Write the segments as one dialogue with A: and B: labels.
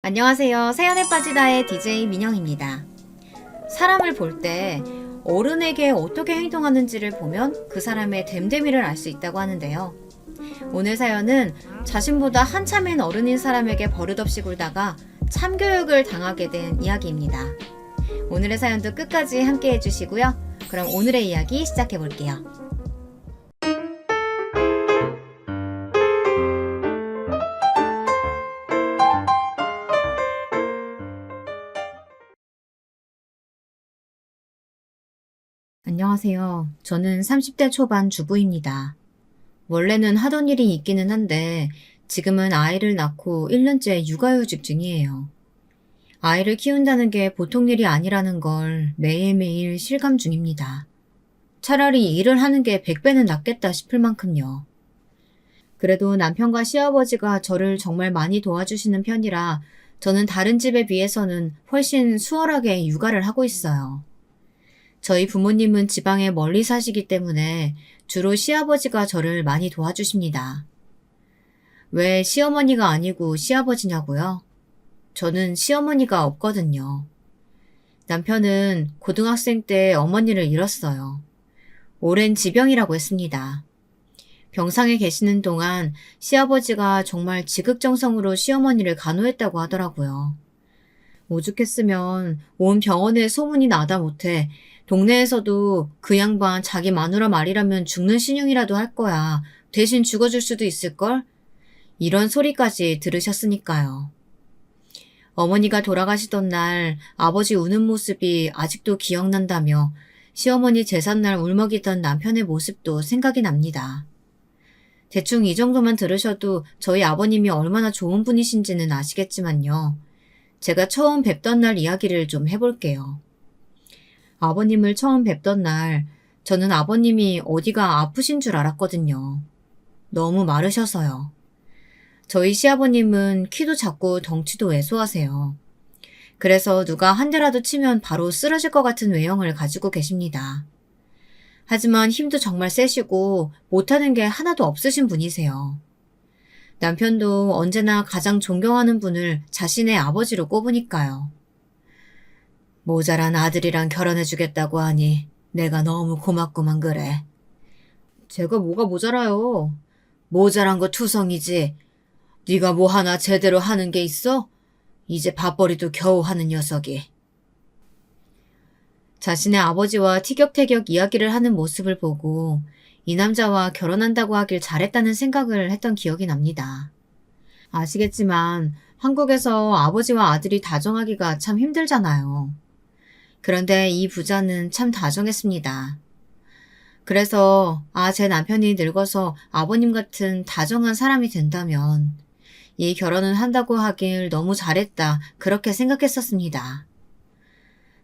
A: 안녕하세요. 사연에 빠지다의 DJ 민영입니다. 사람을 볼 때 어른에게 어떻게 행동하는지를 보면 그 사람의 됨됨이를 알 수 있다고 하는데요. 오늘 사연은 자신보다 한참인 어른인 사람에게 버릇없이 굴다가 참교육을 당하게 된 이야기입니다. 오늘의 사연도 끝까지 함께 해주시고요. 그럼 오늘의 이야기 시작해 볼게요. 안녕하세요. 저는 30대 초반 주부입니다. 원래는 하던 일이 있기는 한데 지금은 아이를 낳고 1년째 육아휴직 중이에요. 아이를 키운다는 게 보통 일이 아니라는 걸 매일매일 실감 중입니다. 차라리 일을 하는 게 100배는 낫겠다 싶을 만큼요. 그래도 남편과 시아버지가 저를 정말 많이 도와주시는 편이라 저는 다른 집에 비해서는 훨씬 수월하게 육아를 하고 있어요. 저희 부모님은 지방에 멀리 사시기 때문에 주로 시아버지가 저를 많이 도와주십니다. 왜 시어머니가 아니고 시아버지냐고요? 저는 시어머니가 없거든요. 남편은 고등학생 때 어머니를 잃었어요. 오랜 지병이라고 했습니다. 병상에 계시는 동안 시아버지가 정말 지극정성으로 시어머니를 간호했다고 하더라고요. 오죽했으면 온 병원에 소문이 나다 못해 동네에서도 그 양반 자기 마누라 말이라면 죽는 신용이라도 할 거야. 대신 죽어줄 수도 있을걸? 이런 소리까지 들으셨으니까요. 어머니가 돌아가시던 날 아버지 우는 모습이 아직도 기억난다며 시어머니 제삿날 울먹이던 남편의 모습도 생각이 납니다. 대충 이 정도만 들으셔도 저희 아버님이 얼마나 좋은 분이신지는 아시겠지만요. 제가 처음 뵙던 날 이야기를 좀 해볼게요. 아버님을 처음 뵙던 날 저는 아버님이 어디가 아프신 줄 알았거든요. 너무 마르셔서요. 저희 시아버님은 키도 작고 덩치도 왜소하세요. 그래서 누가 한 대라도 치면 바로 쓰러질 것 같은 외형을 가지고 계십니다. 하지만 힘도 정말 세시고 못하는 게 하나도 없으신 분이세요. 남편도 언제나 가장 존경하는 분을 자신의 아버지로 꼽으니까요. 모자란 아들이랑 결혼해주겠다고 하니 내가 너무 고맙구만 그래. 제가 뭐가 모자라요? 모자란 거 투성이지. 네가 뭐 하나 제대로 하는 게 있어? 이제 밥벌이도 겨우 하는 녀석이. 자신의 아버지와 티격태격 이야기를 하는 모습을 보고 이 남자와 결혼한다고 하길 잘했다는 생각을 했던 기억이 납니다. 아시겠지만 한국에서 아버지와 아들이 다정하기가 참 힘들잖아요. 그런데 이 부자는 참 다정했습니다. 그래서 제 남편이 늙어서 아버님 같은 다정한 사람이 된다면 이 결혼을 한다고 하길 너무 잘했다 그렇게 생각했었습니다.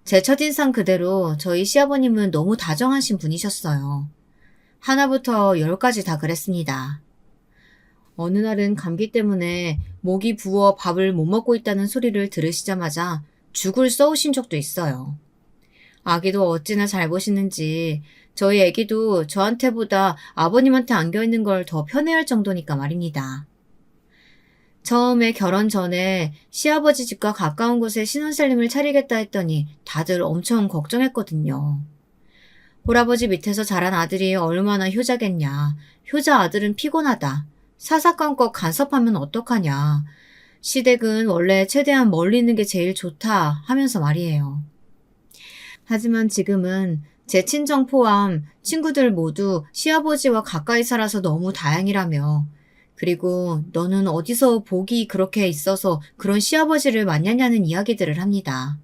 A: 제 첫인상 그대로 저희 시아버님은 너무 다정하신 분이셨어요. 하나부터 10까지 다 그랬습니다. 어느 날은 감기 때문에 목이 부어 밥을 못 먹고 있다는 소리를 들으시자마자 죽을 써오신 적도 있어요. 아기도 어찌나 잘 보시는지 저희 아기도 저한테보다 아버님한테 안겨있는 걸 더 편해할 정도니까 말입니다. 처음에 결혼 전에 시아버지 집과 가까운 곳에 신혼살림을 차리겠다 했더니 다들 엄청 걱정했거든요. 홀아버지 밑에서 자란 아들이 얼마나 효자겠냐. 효자 아들은 피곤하다. 사사건건 간섭하면 어떡하냐. 시댁은 원래 최대한 멀리 있는 게 제일 좋다 하면서 말이에요. 하지만 지금은 제 친정 포함 친구들 모두 시아버지와 가까이 살아서 너무 다행이라며 그리고 너는 어디서 복이 그렇게 있어서 그런 시아버지를 만나냐는 이야기들을 합니다.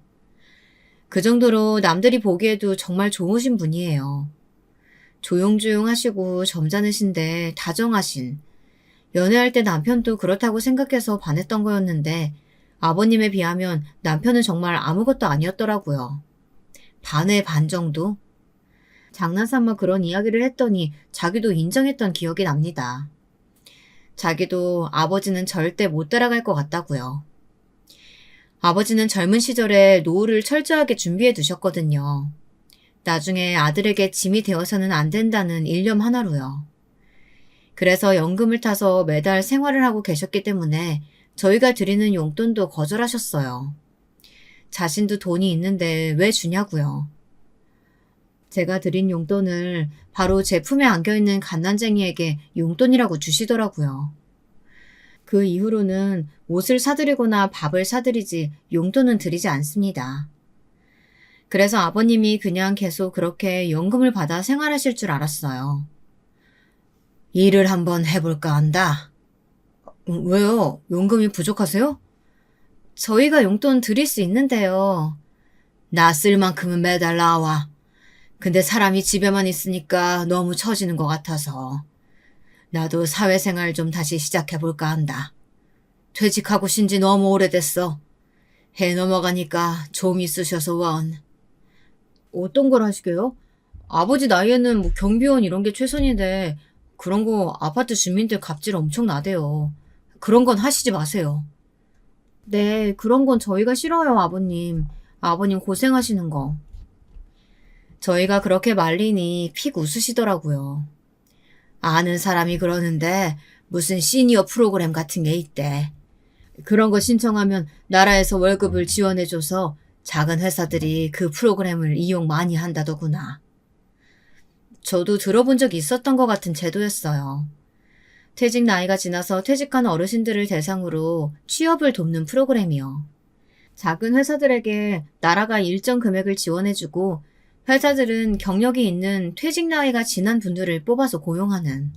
A: 그 정도로 남들이 보기에도 정말 좋으신 분이에요. 조용조용하시고 점잖으신데 다정하신 연애할 때 남편도 그렇다고 생각해서 반했던 거였는데 아버님에 비하면 남편은 정말 아무것도 아니었더라고요. 반의 반 정도? 장난삼아 그런 이야기를 했더니 자기도 인정했던 기억이 납니다. 자기도 아버지는 절대 못 따라갈 것 같다고요. 아버지는 젊은 시절에 노후를 철저하게 준비해 두셨거든요. 나중에 아들에게 짐이 되어서는 안 된다는 일념 하나로요. 그래서 연금을 타서 매달 생활을 하고 계셨기 때문에 저희가 드리는 용돈도 거절하셨어요. 자신도 돈이 있는데 왜 주냐고요. 제가 드린 용돈을 바로 제 품에 안겨있는 갓난쟁이에게 용돈이라고 주시더라고요. 그 이후로는 옷을 사드리거나 밥을 사드리지 용돈은 드리지 않습니다. 그래서 아버님이 그냥 계속 그렇게 연금을 받아 생활하실 줄 알았어요. 일을 한번 해볼까 한다. 왜요? 연금이 부족하세요? 저희가 용돈 드릴 수 있는데요. 나 쓸 만큼은 매달 나와. 근데 사람이 집에만 있으니까 너무 처지는 것 같아서. 나도 사회생활 좀 다시 시작해볼까 한다. 퇴직하고 신지 너무 오래됐어. 해 넘어가니까 좀이 쑤셔서 원. 어떤 걸 하시게요? 아버지 나이에는 뭐 경비원 이런 게 최선인데 그런 거 아파트 주민들 갑질 엄청 나대요. 그런 건 하시지 마세요. 네, 그런 건 저희가 싫어요, 아버님. 아버님 고생하시는 거. 저희가 그렇게 말리니 픽 웃으시더라고요. 아는 사람이 그러는데 무슨 시니어 프로그램 같은 게 있대. 그런 거 신청하면 나라에서 월급을 지원해줘서 작은 회사들이 그 프로그램을 이용 많이 한다더구나. 저도 들어본 적이 있었던 것 같은 제도였어요. 퇴직 나이가 지나서 퇴직한 어르신들을 대상으로 취업을 돕는 프로그램이요. 작은 회사들에게 나라가 일정 금액을 지원해주고 회사들은 경력이 있는 퇴직 나이가 지난 분들을 뽑아서 고용하는.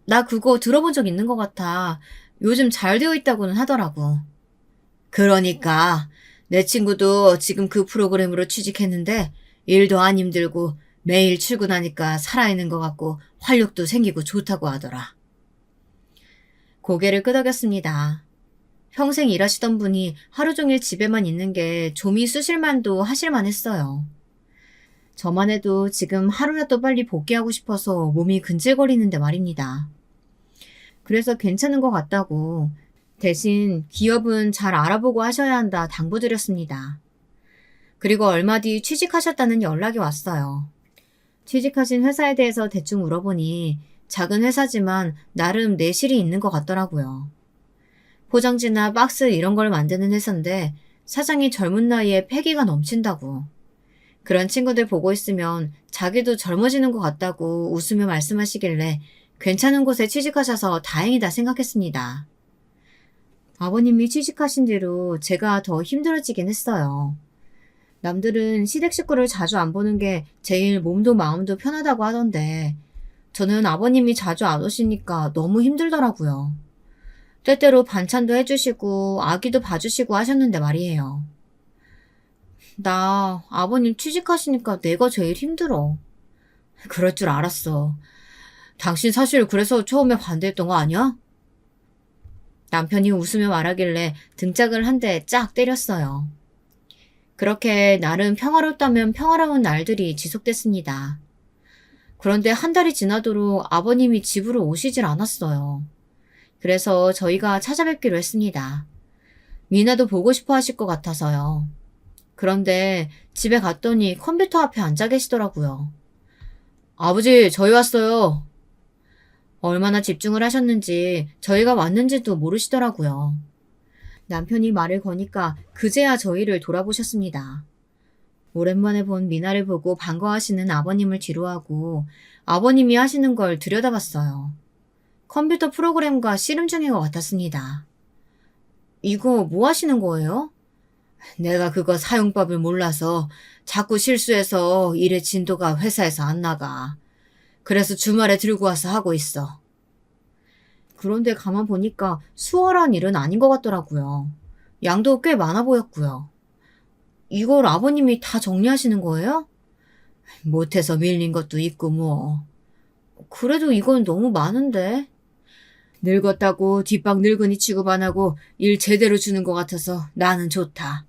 A: 나 그거 들어본 적 있는 것 같아. 요즘 잘 되어 있다고는 하더라고. 그러니까 내 친구도 지금 그 프로그램으로 취직했는데 일도 안 힘들고 매일 출근하니까 살아있는 것 같고 활력도 생기고 좋다고 하더라. 고개를 끄덕였습니다. 평생 일하시던 분이 하루 종일 집에만 있는 게 좀이 쑤실만도 하실만 했어요. 저만 해도 지금 하루라도 빨리 복귀하고 싶어서 몸이 근질거리는데 말입니다. 그래서 괜찮은 것 같다고 대신 기업은 잘 알아보고 하셔야 한다 당부드렸습니다. 그리고 얼마 뒤 취직하셨다는 연락이 왔어요. 취직하신 회사에 대해서 대충 물어보니 작은 회사지만 나름 내실이 있는 것 같더라고요. 포장지나 박스 이런 걸 만드는 회사인데 사장이 젊은 나이에 패기가 넘친다고. 그런 친구들 보고 있으면 자기도 젊어지는 것 같다고 웃으며 말씀하시길래 괜찮은 곳에 취직하셔서 다행이다 생각했습니다. 아버님이 취직하신 뒤로 제가 더 힘들어지긴 했어요. 남들은 시댁 식구를 자주 안 보는 게 제일 몸도 마음도 편하다고 하던데 저는 아버님이 자주 안 오시니까 너무 힘들더라고요. 때때로 반찬도 해주시고 아기도 봐주시고 하셨는데 말이에요. 나 아버님 취직하시니까 내가 제일 힘들어. 그럴 줄 알았어. 당신 사실 그래서 처음에 반대했던 거 아니야? 남편이 웃으며 말하길래 등짝을 한 대 짝 때렸어요. 그렇게 나름 평화롭다면 평화로운 날들이 지속됐습니다. 그런데 한 달이 지나도록 아버님이 집으로 오시질 않았어요. 그래서 저희가 찾아뵙기로 했습니다. 미나도 보고 싶어 하실 것 같아서요. 그런데 집에 갔더니 컴퓨터 앞에 앉아 계시더라고요. 아버지, 저희 왔어요. 얼마나 집중을 하셨는지 저희가 왔는지도 모르시더라고요. 남편이 말을 거니까 그제야 저희를 돌아보셨습니다. 오랜만에 본 미나를 보고 반가워하시는 아버님을 뒤로하고 아버님이 하시는 걸 들여다봤어요. 컴퓨터 프로그램과 씨름 중인 것 같았습니다. 이거 뭐 하시는 거예요? 내가 그거 사용법을 몰라서 자꾸 실수해서 일의 진도가 회사에서 안 나가. 그래서 주말에 들고 와서 하고 있어. 그런데 가만 보니까 수월한 일은 아닌 것 같더라고요. 양도 꽤 많아 보였고요. 이걸 아버님이 다 정리하시는 거예요? 못해서 밀린 것도 있고 뭐. 그래도 이건 너무 많은데. 늙었다고 뒷방 늙은이 취급 안 하고 일 제대로 주는 것 같아서 나는 좋다.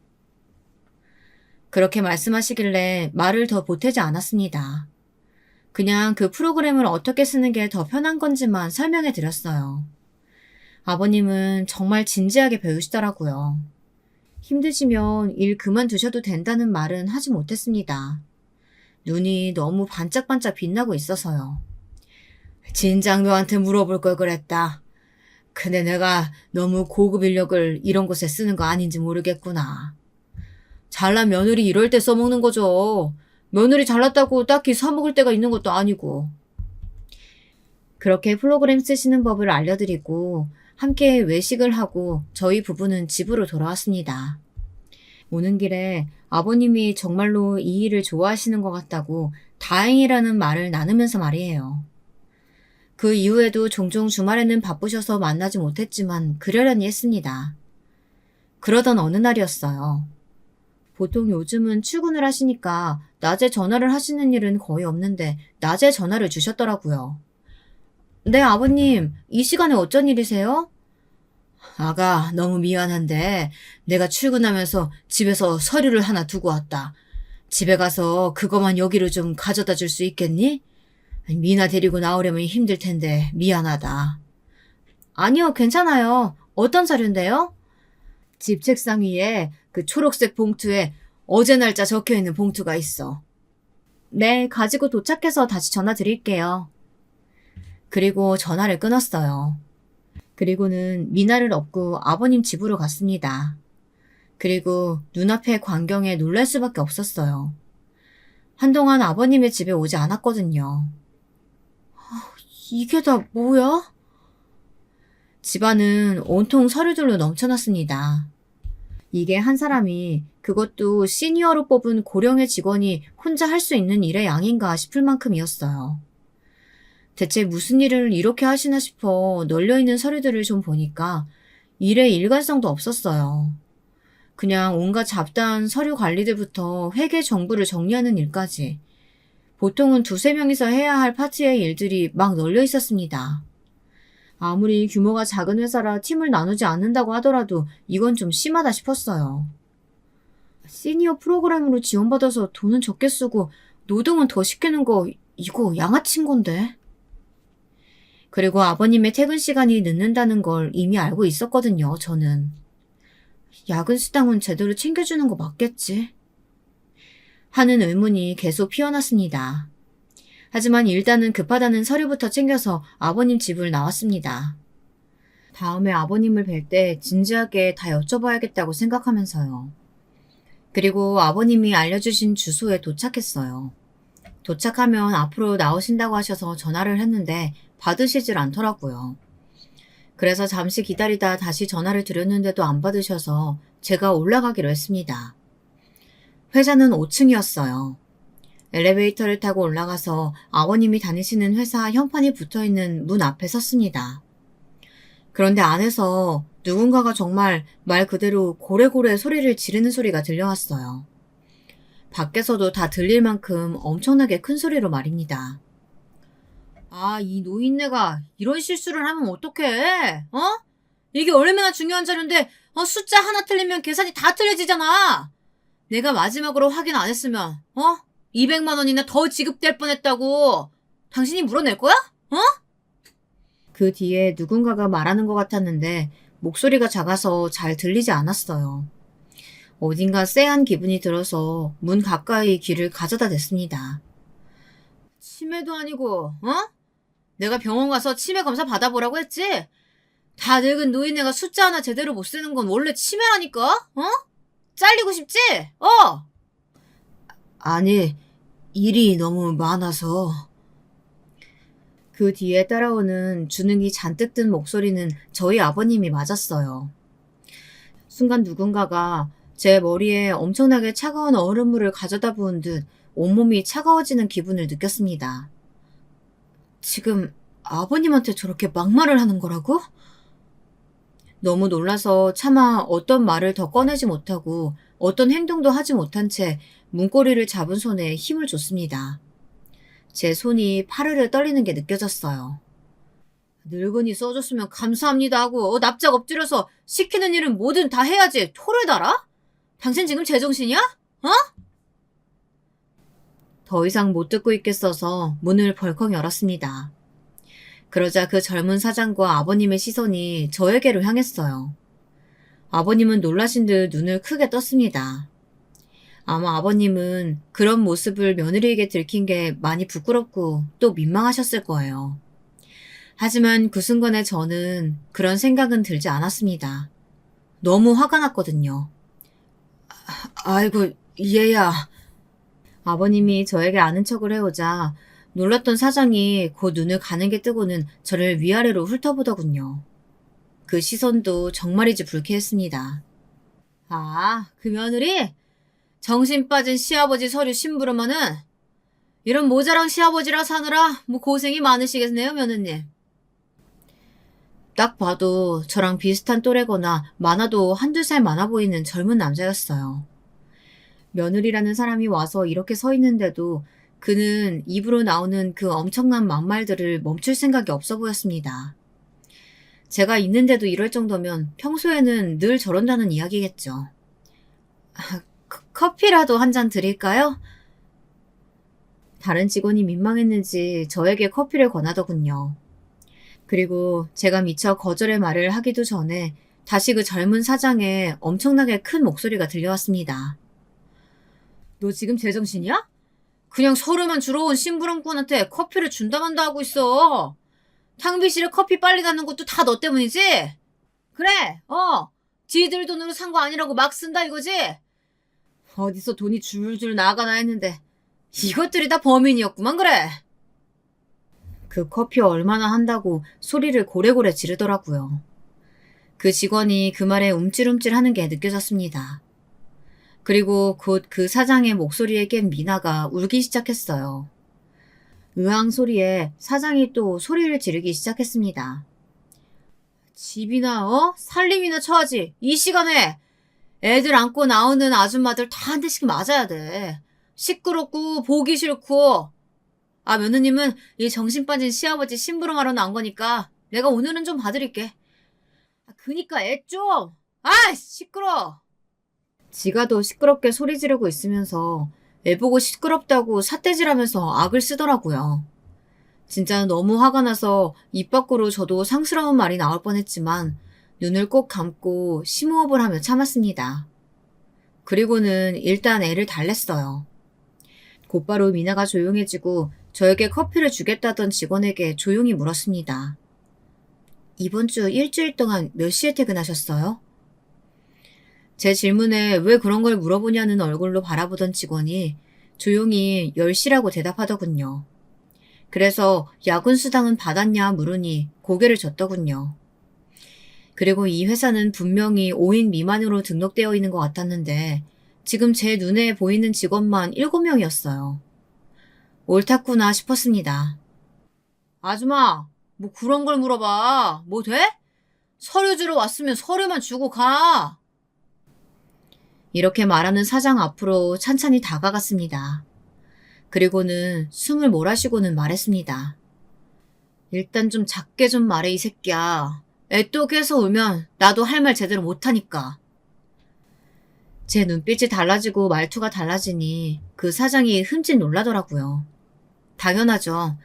A: 그렇게 말씀하시길래 말을 더 보태지 않았습니다. 그냥 그 프로그램을 어떻게 쓰는 게 더 편한 건지만 설명해 드렸어요. 아버님은 정말 진지하게 배우시더라고요. 힘드시면 일 그만두셔도 된다는 말은 하지 못했습니다. 눈이 너무 반짝반짝 빛나고 있어서요. 진작 너한테 물어볼 걸 그랬다. 근데 내가 너무 고급 인력을 이런 곳에 쓰는 거 아닌지 모르겠구나. 잘난 며느리 이럴 때 써먹는 거죠. 며느리 잘났다고 딱히 사먹을 때가 있는 것도 아니고. 그렇게 프로그램 쓰시는 법을 알려드리고 함께 외식을 하고 저희 부부는 집으로 돌아왔습니다. 오는 길에 아버님이 정말로 이 일을 좋아하시는 것 같다고 다행이라는 말을 나누면서 말이에요. 그 이후에도 종종 주말에는 바쁘셔서 만나지 못했지만 그러려니 했습니다. 그러던 어느 날이었어요. 보통 요즘은 출근을 하시니까 낮에 전화를 하시는 일은 거의 없는데 낮에 전화를 주셨더라고요. 네, 아버님, 이 시간에 어쩐 일이세요? 아가, 너무 미안한데 내가 출근하면서 집에서 서류를 하나 두고 왔다. 집에 가서 그거만 여기로 좀 가져다 줄 수 있겠니? 미나 데리고 나오려면 힘들 텐데 미안하다. 아니요, 괜찮아요. 어떤 서류인데요? 집 책상 위에 그 초록색 봉투에 어제 날짜 적혀 있는 봉투가 있어. 네, 가지고 도착해서 다시 전화 드릴게요. 그리고 전화를 끊었어요. 그리고는 미나를 업고 아버님 집으로 갔습니다. 그리고 눈앞의 광경에 놀랄 수밖에 없었어요. 한동안 아버님의 집에 오지 않았거든요. 이게 다 뭐야? 집안은 온통 서류들로 넘쳐났습니다. 이게 한 사람이, 그것도 시니어로 뽑은 고령의 직원이 혼자 할 수 있는 일의 양인가 싶을 만큼이었어요. 대체 무슨 일을 이렇게 하시나 싶어 널려있는 서류들을 좀 보니까 일의 일관성도 없었어요. 그냥 온갖 잡다한 서류 관리들부터 회계 정보를 정리하는 일까지 보통은 두세 명이서 해야 할 파트의 일들이 막 널려 있었습니다. 아무리 규모가 작은 회사라 팀을 나누지 않는다고 하더라도 이건 좀 심하다 싶었어요. 시니어 프로그램으로 지원받아서 돈은 적게 쓰고 노동은 더 시키는 거 이거 양아치인 건데. 그리고 아버님의 퇴근 시간이 늦는다는 걸 이미 알고 있었거든요, 저는. 야근 수당은 제대로 챙겨주는 거 맞겠지? 하는 의문이 계속 피어났습니다. 하지만 일단은 급하다는 서류부터 챙겨서 아버님 집을 나왔습니다. 다음에 아버님을 뵐 때 진지하게 다 여쭤봐야겠다고 생각하면서요. 그리고 아버님이 알려주신 주소에 도착했어요. 도착하면 앞으로 나오신다고 하셔서 전화를 했는데 받으시질 않더라고요. 그래서 잠시 기다리다 다시 전화를 드렸는데도 안 받으셔서 제가 올라가기로 했습니다. 회사는 5층이었어요. 엘리베이터를 타고 올라가서 아버님이 다니시는 회사 현판이 붙어있는 문 앞에 섰습니다. 그런데 안에서 누군가가 정말 말 그대로 고래고래 소리를 지르는 소리가 들려왔어요. 밖에서도 다 들릴 만큼 엄청나게 큰 소리로 말입니다. 아, 이 노인네가 이런 실수를 하면 어떡해? 어? 이게 얼마나 중요한 자료인데 숫자 하나 틀리면 계산이 다 틀려지잖아. 내가 마지막으로 확인 안 했으면 200만 원이나 더 지급될 뻔했다고. 당신이 물어낼 거야? 그 뒤에 누군가가 말하는 것 같았는데 목소리가 작아서 잘 들리지 않았어요. 어딘가 쎄한 기분이 들어서 문 가까이 귀를 가져다 댔습니다. 치매도 아니고 내가 병원 가서 치매 검사 받아보라고 했지? 다 늙은 노인네가 숫자 하나 제대로 못 쓰는 건 원래 치매라니까? 잘리고 싶지? 아니, 일이 너무 많아서. 그 뒤에 따라오는 주눅이 잔뜩 든 목소리는 저희 아버님이 맞았어요. 순간 누군가가 제 머리에 엄청나게 차가운 얼음물을 가져다 부은 듯 온몸이 차가워지는 기분을 느꼈습니다. 지금 아버님한테 저렇게 막말을 하는 거라고? 너무 놀라서 차마 어떤 말을 더 꺼내지 못하고 어떤 행동도 하지 못한 채 문고리를 잡은 손에 힘을 줬습니다. 제 손이 파르르 떨리는 게 느껴졌어요. 늙은이 써줬으면 감사합니다 하고 납작 엎드려서 시키는 일은 뭐든 다 해야지 토를 달아? 당신 지금 제정신이야? 더 이상 못 듣고 있겠어서 문을 벌컥 열었습니다. 그러자 그 젊은 사장과 아버님의 시선이 저에게로 향했어요. 아버님은 놀라신 듯 눈을 크게 떴습니다. 아마 아버님은 그런 모습을 며느리에게 들킨 게 많이 부끄럽고 또 민망하셨을 거예요. 하지만 그 순간에 저는 그런 생각은 들지 않았습니다. 너무 화가 났거든요. 아이고, 얘야. 아버님이 저에게 아는 척을 해오자 놀랐던 사장이 곧 눈을 가늘게 뜨고는 저를 위아래로 훑어보더군요. 그 시선도 정말이지 불쾌했습니다. 아, 그 며느리? 정신 빠진 시아버지 서류 심부름하는 이런 모자랑 시아버지랑 사느라 뭐 고생이 많으시겠네요, 며느님. 딱 봐도 저랑 비슷한 또래거나 많아도 한두 살 많아 보이는 젊은 남자였어요. 며느리라는 사람이 와서 이렇게 서 있는데도 그는 입으로 나오는 그 엄청난 막말들을 멈출 생각이 없어 보였습니다. 제가 있는데도 이럴 정도면 평소에는 늘 저런다는 이야기겠죠. 커피라도 한 잔 드릴까요? 다른 직원이 민망했는지 저에게 커피를 권하더군요. 그리고 제가 미처 거절의 말을 하기도 전에 다시 그 젊은 사장의 엄청나게 큰 목소리가 들려왔습니다. 너 지금 제정신이야? 그냥 서류만 주러 온 심부름꾼한테 커피를 준다만다 하고 있어. 탕비실에 커피 빨리 가는 것도 다 너 때문이지? 그래, 지들 돈으로 산 거 아니라고 막 쓴다 이거지? 어디서 돈이 줄줄 나가나 했는데 이것들이 다 범인이었구만 그래. 그 커피 얼마나 한다고 소리를 고래고래 지르더라고요. 그 직원이 그 말에 움찔움찔 하는 게 느껴졌습니다. 그리고 곧 그 사장의 목소리에 깬 미나가 울기 시작했어요. 으앙 소리에 사장이 또 소리를 지르기 시작했습니다. 집이나 살림이나 처하지. 이 시간에 애들 안고 나오는 아줌마들 다 한 대씩 맞아야 돼. 시끄럽고 보기 싫고. 아, 며느님은 이 정신 빠진 시아버지 심부름하러 나온 거니까 내가 오늘은 좀 봐드릴게. 그니까 애 좀. 아이, 시끄러. 지가 더 시끄럽게 소리 지르고 있으면서 애 보고 시끄럽다고 삿대질하면서 악을 쓰더라고요. 진짜 너무 화가 나서 입 밖으로 저도 상스러운 말이 나올 뻔했지만 눈을 꼭 감고 심호흡을 하며 참았습니다. 그리고는 일단 애를 달랬어요. 곧바로 미나가 조용해지고 저에게 커피를 주겠다던 직원에게 조용히 물었습니다. 이번 주 일주일 동안 몇 시에 퇴근하셨어요? 제 질문에 왜 그런 걸 물어보냐는 얼굴로 바라보던 직원이 조용히 10시라고 대답하더군요. 그래서 야근 수당은 받았냐 물으니 고개를 젓더군요. 그리고 이 회사는 분명히 5인 미만으로 등록되어 있는 것 같았는데 지금 제 눈에 보이는 직원만 7명이었어요. 옳았구나 싶었습니다. 아줌마, 뭐 그런 걸 물어봐. 뭐 돼? 서류 주러 왔으면 서류만 주고 가. 이렇게 말하는 사장 앞으로 찬찬히 다가갔습니다. 그리고는 숨을 몰아쉬고는 말했습니다. 일단 좀 작게 좀 말해 이 새끼야. 애 또 깨서 울면 나도 할 말 제대로 못하니까. 제 눈빛이 달라지고 말투가 달라지니 그 사장이 흠칫 놀라더라고요. 당연하죠.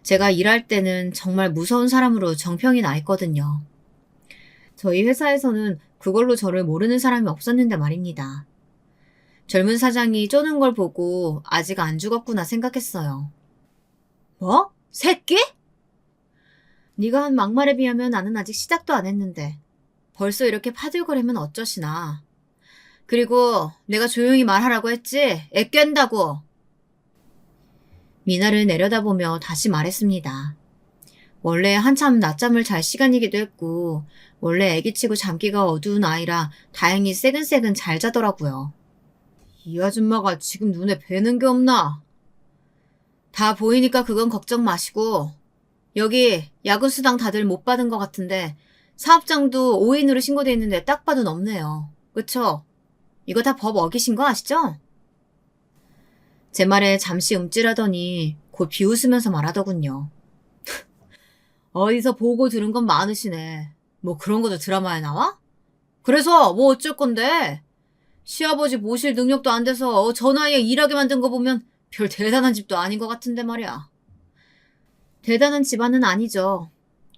A: 제가 일할 때는 정말 무서운 사람으로 정평이 나 있거든요. 저희 회사에서는 그걸로 저를 모르는 사람이 없었는데 말입니다. 젊은 사장이 쪼는 걸 보고 아직 안 죽었구나 생각했어요. 뭐? 새끼? 네가 한 막말에 비하면 나는 아직 시작도 안 했는데 벌써 이렇게 파들거리면 어쩌시나. 그리고 내가 조용히 말하라고 했지? 애 깬다고. 미나를 내려다보며 다시 말했습니다. 원래 한참 낮잠을 잘 시간이기도 했고 원래 애기치고 잠기가 어두운 아이라 다행히 새근새근 잘 자더라고요. 이 아줌마가 지금 눈에 뵈는 게 없나? 다 보이니까 그건 걱정 마시고 여기 야근수당 다들 못 받은 것 같은데 사업장도 5인으로 신고돼 있는데 딱 봐도 없네요. 그쵸? 이거 다 법 어기신 거 아시죠? 제 말에 잠시 움찔하더니 곧 비웃으면서 말하더군요. 어디서 보고 들은 건 많으시네. 뭐 그런 것도 드라마에 나와? 그래서 뭐 어쩔 건데? 시아버지 모실 능력도 안 돼서 저 나이에 일하게 만든 거 보면 별 대단한 집도 아닌 것 같은데 말이야. 대단한 집안은 아니죠.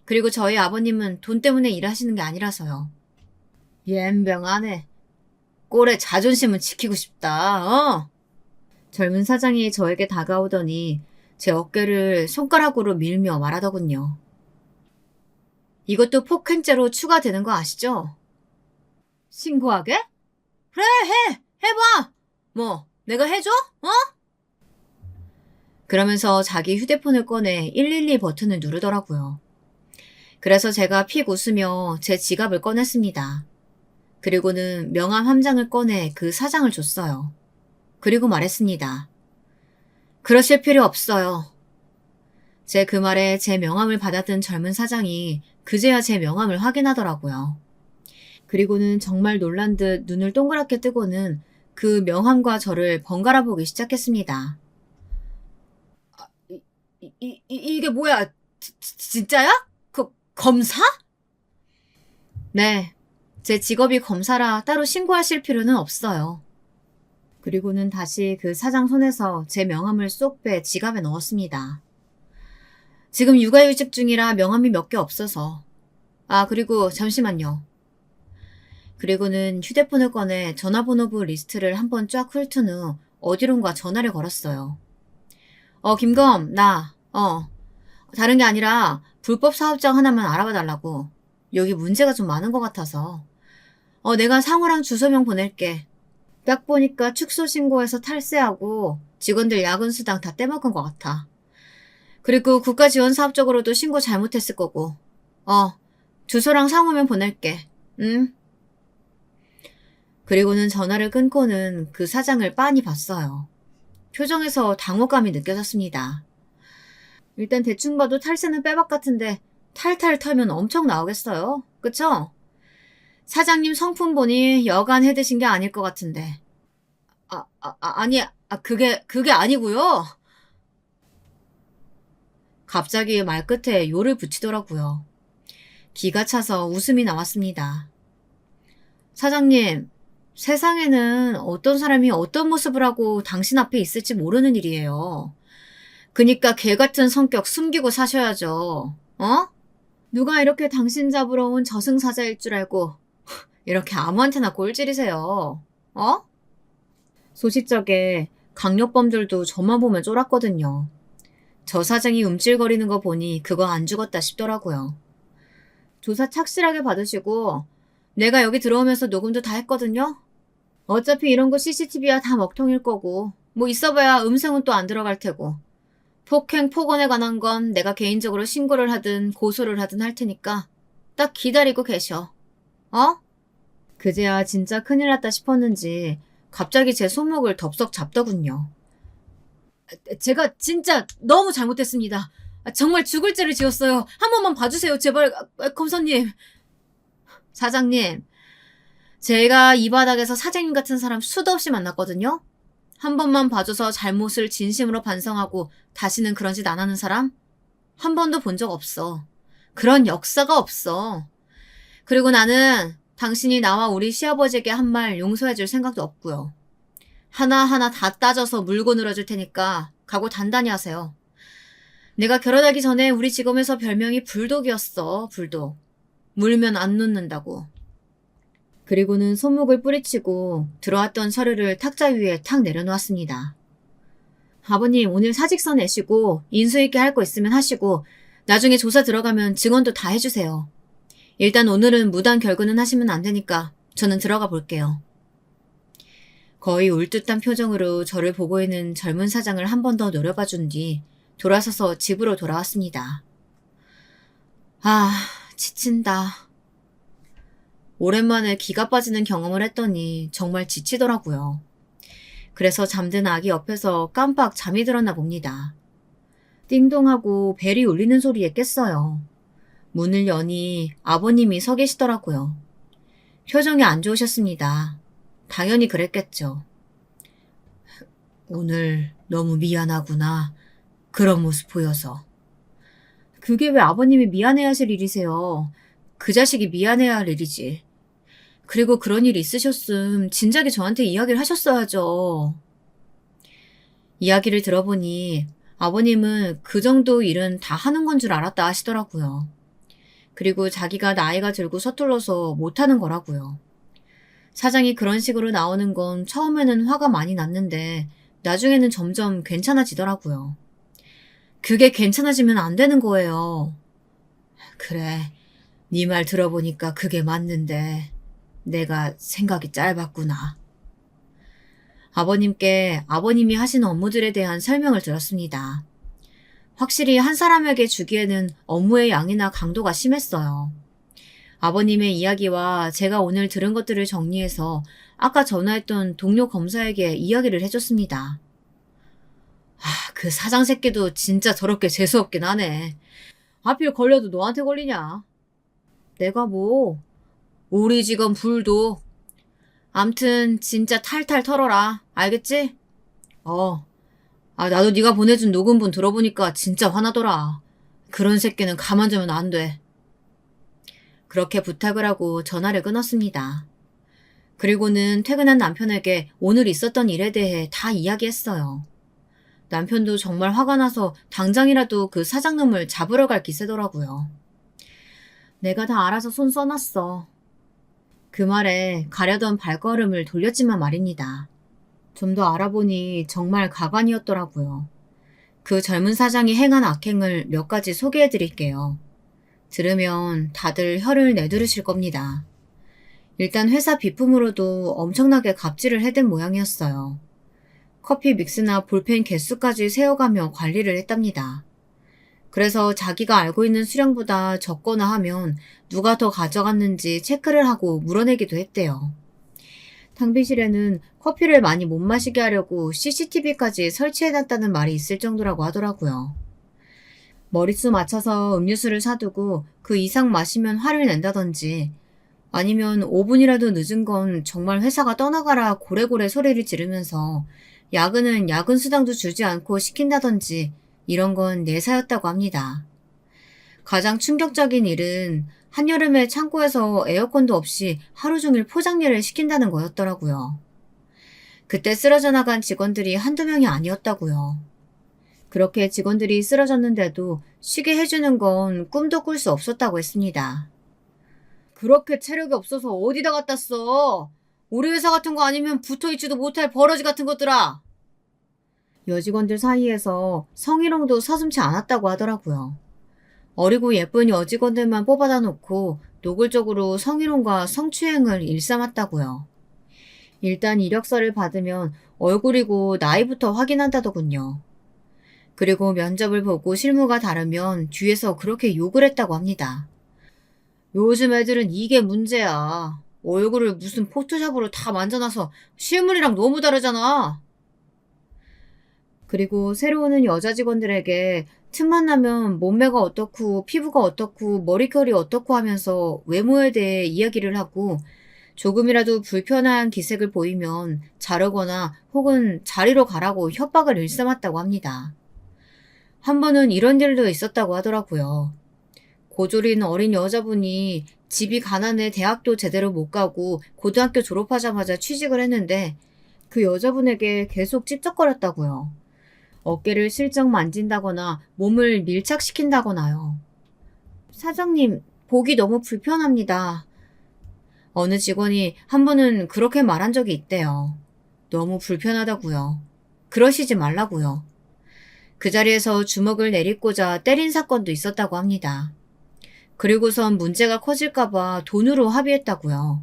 A: 그리고 저희 아버님은 돈 때문에 일하시는 게 아니라서요. 옌병하네. 꼴의 자존심은 지키고 싶다. 젊은 사장이 저에게 다가오더니 제 어깨를 손가락으로 밀며 말하더군요. 이것도 폭행죄로 추가되는 거 아시죠? 신고하게? 그래, 해봐! 뭐, 내가 해줘? 어? 그러면서 자기 휴대폰을 꺼내 112 버튼을 누르더라고요. 그래서 제가 픽 웃으며 제 지갑을 꺼냈습니다. 그리고는 명함 한 장을 꺼내 그 사장을 줬어요. 그리고 말했습니다. 그러실 필요 없어요. 제 그 말에 제 명함을 받아든 젊은 사장이 그제야 제 명함을 확인하더라고요. 그리고는 정말 놀란 듯 눈을 동그랗게 뜨고는 그 명함과 저를 번갈아 보기 시작했습니다. 이게 뭐야? 진짜야? 검사? 네. 제 직업이 검사라 따로 신고하실 필요는 없어요. 그리고는 다시 그 사장 손에서 제 명함을 쏙 빼 지갑에 넣었습니다. 지금 육아휴직 중이라 명함이 몇 개 없어서. 아, 그리고 잠시만요. 그리고는 휴대폰을 꺼내 전화번호부 리스트를 한번 쫙 훑은 후 어디론가 전화를 걸었어요. 김검, 다른 게 아니라 불법 사업장 하나만 알아봐 달라고. 여기 문제가 좀 많은 것 같아서. 내가 상호랑 주소명 보낼게. 딱 보니까 축소 신고해서 탈세하고 직원들 야근 수당 다 떼먹은 것 같아. 그리고 국가 지원 사업 쪽으로도 신고 잘못했을 거고. 주소랑 상호명 보낼게. 응? 그리고는 전화를 끊고는 그 사장을 빤히 봤어요. 표정에서 당혹감이 느껴졌습니다. 일단 대충 봐도 탈세는 빼박 같은데 탈탈 털면 엄청 나오겠어요. 그쵸? 사장님 성품 보니 여간 해드신 게 아닐 것 같은데. 아니, 그게 아니고요. 갑자기 말끝에 요를 붙이더라고요. 기가 차서 웃음이 나왔습니다. 사장님, 세상에는 어떤 사람이 어떤 모습을 하고 당신 앞에 있을지 모르는 일이에요. 그니까 개 같은 성격 숨기고 사셔야죠. 누가 이렇게 당신 잡으러 온 저승사자일 줄 알고 이렇게 아무한테나 꼴찌리세요. 소시적에 강력범들도 저만 보면 쫄았거든요. 저 사장이 움찔거리는 거 보니 그거 안 죽었다 싶더라고요. 조사 착실하게 받으시고 내가 여기 들어오면서 녹음도 다 했거든요. 어차피 이런 거 CCTV야 다 먹통일 거고 뭐 있어봐야 음성은 또 안 들어갈 테고 폭행, 폭언에 관한 건 내가 개인적으로 신고를 하든 고소를 하든 할 테니까 딱 기다리고 계셔. 그제야 진짜 큰일 났다 싶었는지 갑자기 제 손목을 덥석 잡더군요. 제가 진짜 너무 잘못했습니다. 정말 죽을 죄를 지었어요. 한 번만 봐주세요. 제발, 검사님. 사장님, 제가 이 바닥에서 사장님 같은 사람 수도 없이 만났거든요. 한 번만 봐줘서 잘못을 진심으로 반성하고 다시는 그런 짓 안 하는 사람? 한 번도 본 적 없어. 그런 역사가 없어. 그리고 나는 당신이 나와 우리 시아버지에게 한 말 용서해줄 생각도 없고요. 하나하나 다 따져서 물고 늘어줄 테니까 각오 단단히 하세요. 내가 결혼하기 전에 우리 직업에서 별명이 불독이었어. 불독. 물면 안 놓는다고. 그리고는 손목을 뿌리치고 들어왔던 서류를 탁자 위에 탁 내려놓았습니다. 아버님, 오늘 사직서 내시고 인수 있게 할 거 있으면 하시고 나중에 조사 들어가면 증언도 다 해주세요. 일단 오늘은 무단 결근은 하시면 안 되니까 저는 들어가 볼게요. 거의 울듯한 표정으로 저를 보고 있는 젊은 사장을 한 번 더 노려봐 준 뒤 돌아서서 집으로 돌아왔습니다. 지친다. 오랜만에 기가 빠지는 경험을 했더니 정말 지치더라고요. 그래서 잠든 아기 옆에서 깜빡 잠이 들었나 봅니다. 띵동하고 벨이 울리는 소리에 깼어요. 문을 여니 아버님이 서 계시더라고요. 표정이 안 좋으셨습니다. 당연히 그랬겠죠. 오늘 너무 미안하구나. 그런 모습 보여서. 그게 왜 아버님이 미안해야 하실 일이세요. 그 자식이 미안해야 할 일이지. 그리고 그런 일 있으셨음 진작에 저한테 이야기를 하셨어야죠. 이야기를 들어보니 아버님은 그 정도 일은 다 하는 건 줄 알았다 하시더라고요. 그리고 자기가 나이가 들고 서툴러서 못하는 거라고요. 사장이 그런 식으로 나오는 건 처음에는 화가 많이 났는데 나중에는 점점 괜찮아지더라고요. 그게 괜찮아지면 안 되는 거예요. 그래, 네 말 들어보니까 그게 맞는데 내가 생각이 짧았구나. 아버님께 아버님이 하신 업무들에 대한 설명을 들었습니다. 확실히 한 사람에게 주기에는 업무의 양이나 강도가 심했어요. 아버님의 이야기와 제가 오늘 들은 것들을 정리해서 아까 전화했던 동료 검사에게 이야기를 해줬습니다. 그 사장 새끼도 진짜 더럽게 재수없긴 하네. 하필 걸려도 너한테 걸리냐? 내가 뭐? 우리 직원 불도. 암튼 진짜 탈탈 털어라. 알겠지? 나도 네가 보내준 녹음본 들어보니까 진짜 화나더라. 그런 새끼는 가만두면 안 돼. 그렇게 부탁을 하고 전화를 끊었습니다. 그리고는 퇴근한 남편에게 오늘 있었던 일에 대해 다 이야기했어요. 남편도 정말 화가 나서 당장이라도 그 사장놈을 잡으러 갈 기세더라고요. 내가 다 알아서 손 써놨어. 그 말에 가려던 발걸음을 돌렸지만 말입니다. 좀 더 알아보니 정말 가관이었더라고요. 그 젊은 사장이 행한 악행을 몇 가지 소개해드릴게요. 들으면 다들 혀를 내두르실 겁니다. 일단 회사 비품으로도 엄청나게 갑질을 해댄 모양이었어요. 커피 믹스나 볼펜 개수까지 세어가며 관리를 했답니다. 그래서 자기가 알고 있는 수량보다 적거나 하면 누가 더 가져갔는지 체크를 하고 물어내기도 했대요. 탕비실에는 커피를 많이 못 마시게 하려고 CCTV까지 설치해놨다는 말이 있을 정도라고 하더라고요. 머릿수 맞춰서 음료수를 사두고 그 이상 마시면 화를 낸다든지 아니면 5분이라도 늦은 건 정말 회사가 떠나가라 고래고래 소리를 지르면서 야근은 야근 수당도 주지 않고 시킨다든지 이런 건 내사였다고 합니다. 가장 충격적인 일은 한여름에 창고에서 에어컨도 없이 하루 종일 포장일을 시킨다는 거였더라고요. 그때 쓰러져 나간 직원들이 한두 명이 아니었다고요. 그렇게 직원들이 쓰러졌는데도 쉬게 해주는 건 꿈도 꿀 수 없었다고 했습니다. 그렇게 체력이 없어서 어디다 갖다 써? 우리 회사 같은 거 아니면 붙어있지도 못할 버러지 같은 것들아. 여직원들 사이에서 성희롱도 서슴지 않았다고 하더라고요. 어리고 예쁜 여직원들만 뽑아다 놓고 노골적으로 성희롱과 성추행을 일삼았다고요. 일단 이력서를 받으면 얼굴이고 나이부터 확인한다더군요. 그리고 면접을 보고 실무가 다르면 뒤에서 그렇게 욕을 했다고 합니다. 요즘 애들은 이게 문제야. 얼굴을 무슨 포토샵으로 다 만져놔서 실물이랑 너무 다르잖아. 그리고 새로 오는 여자 직원들에게 틈만 나면 몸매가 어떻고 피부가 어떻고 머릿결이 어떻고 하면서 외모에 대해 이야기를 하고 조금이라도 불편한 기색을 보이면 자르거나 혹은 자리로 가라고 협박을 일삼았다고 합니다. 한 번은 이런 일도 있었다고 하더라고요. 고졸인 어린 여자분이 집이 가난해 대학도 제대로 못 가고 고등학교 졸업하자마자 취직을 했는데 그 여자분에게 계속 찝쩍거렸다고요. 어깨를 슬쩍 만진다거나 몸을 밀착시킨다거나요. 사장님, 보기 너무 불편합니다. 어느 직원이 한 번은 그렇게 말한 적이 있대요. 너무 불편하다고요. 그러시지 말라고요. 그 자리에서 주먹을 내리꽂아 때린 사건도 있었다고 합니다. 그리고선 문제가 커질까봐 돈으로 합의했다고요.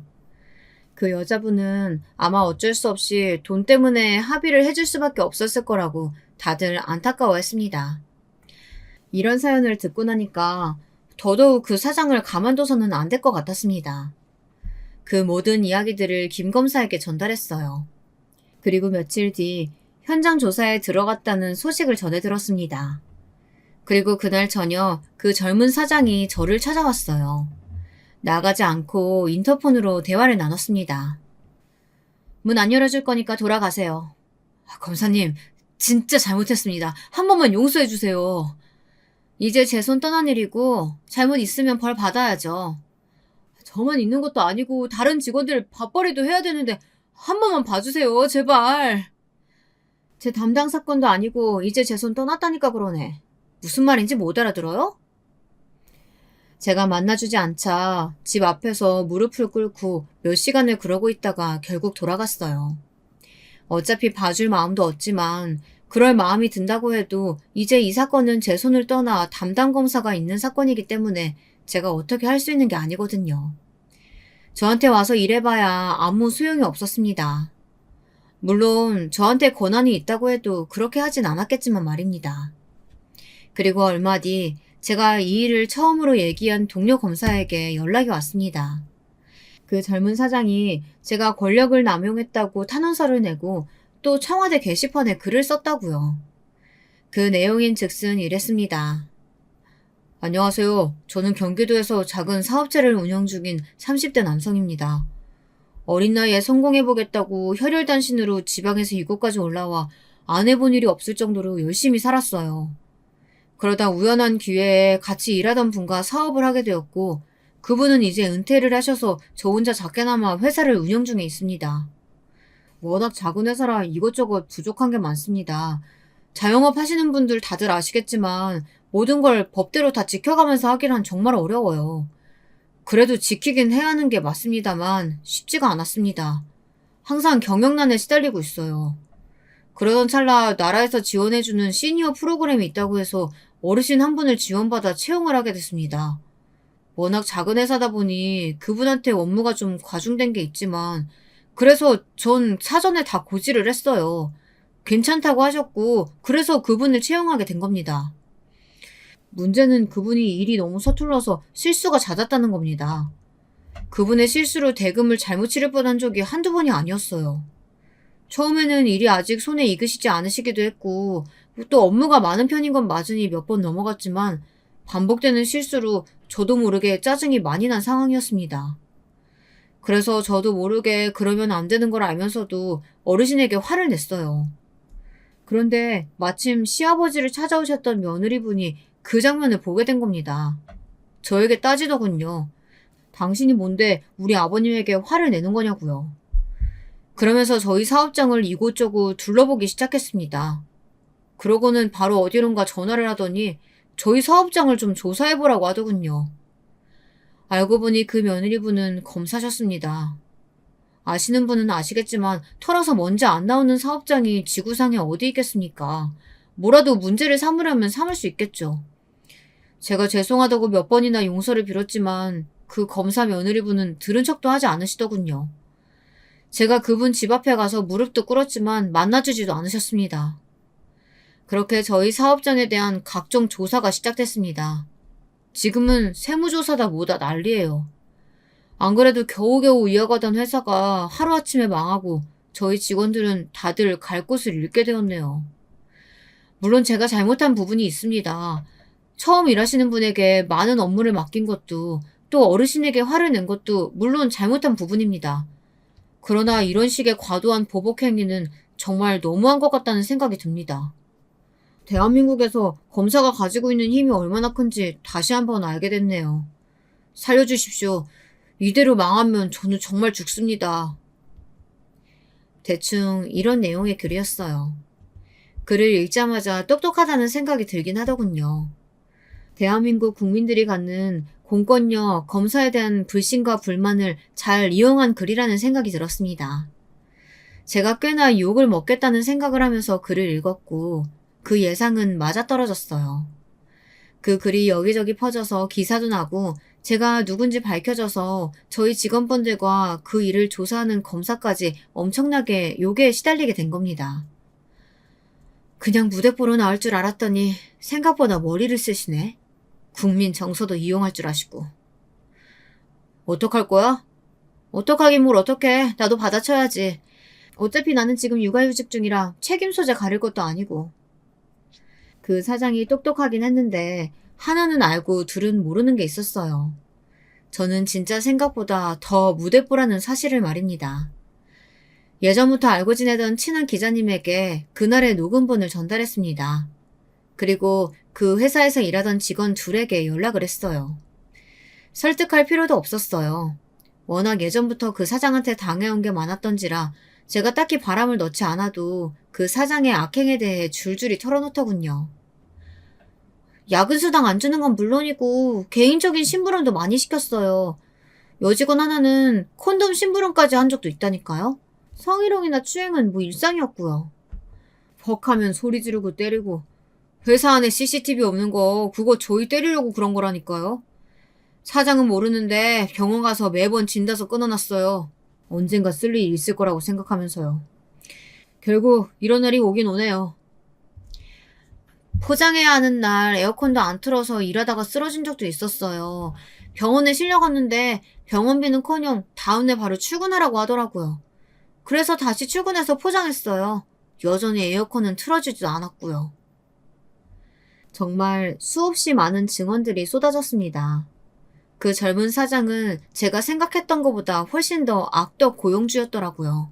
A: 그 여자분은 아마 어쩔 수 없이 돈 때문에 합의를 해줄 수밖에 없었을 거라고 다들 안타까워했습니다. 이런 사연을 듣고 나니까 더더욱 그 사장을 가만둬서는 안 될 것 같았습니다. 그 모든 이야기들을 김 검사에게 전달했어요. 그리고 며칠 뒤 현장 조사에 들어갔다는 소식을 전해 들었습니다. 그리고 그날 저녁 그 젊은 사장이 저를 찾아왔어요. 나가지 않고 인터폰으로 대화를 나눴습니다. 문 안 열어줄 거니까 돌아가세요. 검사님, 진짜 잘못했습니다. 한 번만 용서해 주세요. 이제 제 손 떠난 일이고 잘못 있으면 벌 받아야죠. 저만 있는 것도 아니고 다른 직원들 밥벌이도 해야 되는데 한 번만 봐주세요. 제발. 제 담당 사건도 아니고 이제 제 손 떠났다니까 그러네. 무슨 말인지 못 알아들어요? 제가 만나주지 않자 집 앞에서 무릎을 꿇고 몇 시간을 그러고 있다가 결국 돌아갔어요. 어차피 봐줄 마음도 없지만 그럴 마음이 든다고 해도 이제 이 사건은 제 손을 떠나 담당 검사가 있는 사건이기 때문에 제가 어떻게 할 수 있는 게 아니거든요. 저한테 와서 일해봐야 아무 소용이 없었습니다. 물론 저한테 권한이 있다고 해도 그렇게 하진 않았겠지만 말입니다. 그리고 얼마 뒤 제가 이 일을 처음으로 얘기한 동료 검사에게 연락이 왔습니다. 그 젊은 사장이 제가 권력을 남용했다고 탄원서를 내고 또 청와대 게시판에 글을 썼다고요. 그 내용인 즉슨 이랬습니다. 안녕하세요. 저는 경기도에서 작은 사업체를 운영 중인 30대 남성입니다. 어린 나이에 성공해보겠다고 혈혈단신으로 지방에서 이곳까지 올라와 안 해본 일이 없을 정도로 열심히 살았어요. 그러다 우연한 기회에 같이 일하던 분과 사업을 하게 되었고 그분은 이제 은퇴를 하셔서 저 혼자 작게나마 회사를 운영 중에 있습니다. 워낙 작은 회사라 이것저것 부족한 게 많습니다. 자영업 하시는 분들 다들 아시겠지만 모든 걸 법대로 다 지켜가면서 하기란 정말 어려워요. 그래도 지키긴 해야 하는 게 맞습니다만 쉽지가 않았습니다. 항상 경영난에 시달리고 있어요. 그러던 찰나 나라에서 지원해주는 시니어 프로그램이 있다고 해서 어르신 한 분을 지원받아 채용을 하게 됐습니다. 워낙 작은 회사다 보니 그분한테 업무가 좀 과중된 게 있지만 그래서 전 사전에 다 고지를 했어요. 괜찮다고 하셨고 그래서 그분을 채용하게 된 겁니다. 문제는 그분이 일이 너무 서툴러서 실수가 잦았다는 겁니다. 그분의 실수로 대금을 잘못 지급받은 적이 한두 번이 아니었어요. 처음에는 일이 아직 손에 익으시지 않으시기도 했고 또 업무가 많은 편인 건 맞으니 몇 번 넘어갔지만 반복되는 실수로 저도 모르게 짜증이 많이 난 상황이었습니다. 그래서 저도 모르게 그러면 안 되는 걸 알면서도 어르신에게 화를 냈어요. 그런데 마침 시아버지를 찾아오셨던 며느리분이 그 장면을 보게 된 겁니다. 저에게 따지더군요. 당신이 뭔데 우리 아버님에게 화를 내는 거냐고요. 그러면서 저희 사업장을 이곳저곳 둘러보기 시작했습니다. 그러고는 바로 어디론가 전화를 하더니 저희 사업장을 좀 조사해보라고 하더군요. 알고 보니 그 며느리분은 검사셨습니다. 아시는 분은 아시겠지만 털어서 먼지 안 나오는 사업장이 지구상에 어디 있겠습니까? 뭐라도 문제를 삼으려면 삼을 수 있겠죠. 제가 죄송하다고 몇 번이나 용서를 빌었지만 그 검사 며느리분은 들은 척도 하지 않으시더군요. 제가 그분 집 앞에 가서 무릎도 꿇었지만 만나주지도 않으셨습니다. 그렇게 저희 사업장에 대한 각종 조사가 시작됐습니다. 지금은 세무조사다 뭐다 난리예요. 안 그래도 겨우겨우 이어가던 회사가 하루아침에 망하고 저희 직원들은 다들 갈 곳을 잃게 되었네요. 물론 제가 잘못한 부분이 있습니다. 처음 일하시는 분에게 많은 업무를 맡긴 것도 또 어르신에게 화를 낸 것도 물론 잘못한 부분입니다. 그러나 이런 식의 과도한 보복 행위는 정말 너무한 것 같다는 생각이 듭니다. 대한민국에서 검사가 가지고 있는 힘이 얼마나 큰지 다시 한번 알게 됐네요. 살려주십시오. 이대로 망하면 저는 정말 죽습니다. 대충 이런 내용의 글이었어요. 글을 읽자마자 똑똑하다는 생각이 들긴 하더군요. 대한민국 국민들이 갖는 공권력, 검사에 대한 불신과 불만을 잘 이용한 글이라는 생각이 들었습니다. 제가 꽤나 욕을 먹겠다는 생각을 하면서 글을 읽었고 그 예상은 맞아떨어졌어요. 그 글이 여기저기 퍼져서 기사도 나고 제가 누군지 밝혀져서 저희 직원분들과 그 일을 조사하는 검사까지 엄청나게 욕에 시달리게 된 겁니다. 그냥 무대뽀로 나올 줄 알았더니 생각보다 머리를 쓰시네. 국민 정서도 이용할 줄 아시고. 어떡할 거야? 어떡하긴 뭘 어떡해. 나도 받아쳐야지. 어차피 나는 지금 육아휴직 중이라 책임 소재 가릴 것도 아니고. 그 사장이 똑똑하긴 했는데 하나는 알고 둘은 모르는 게 있었어요. 저는 진짜 생각보다 더 무대뽀라는 사실을 말입니다. 예전부터 알고 지내던 친한 기자님에게 그날의 녹음본을 전달했습니다. 그리고 그 회사에서 일하던 직원 둘에게 연락을 했어요. 설득할 필요도 없었어요. 워낙 예전부터 그 사장한테 당해온 게 많았던지라 제가 딱히 바람을 넣지 않아도 그 사장의 악행에 대해 줄줄이 털어놓더군요. 야근 수당 안 주는 건 물론이고 개인적인 심부름도 많이 시켰어요. 여직원 하나는 콘돔 심부름까지 한 적도 있다니까요. 성희롱이나 추행은 뭐 일상이었고요. 벅하면 소리 지르고 때리고 회사 안에 CCTV 없는 거 그거 저희 때리려고 그런 거라니까요. 사장은 모르는데 병원 가서 매번 진단서 끊어놨어요. 언젠가 쓸 일이 있을 거라고 생각하면서요. 결국 이런 날이 오긴 오네요. 포장해야 하는 날 에어컨도 안 틀어서 일하다가 쓰러진 적도 있었어요. 병원에 실려갔는데 병원비는커녕 다음날 바로 출근하라고 하더라고요. 그래서 다시 출근해서 포장했어요. 여전히 에어컨은 틀어지지도 않았고요. 정말 수없이 많은 증언들이 쏟아졌습니다. 그 젊은 사장은 제가 생각했던 것보다 훨씬 더 악덕 고용주였더라고요.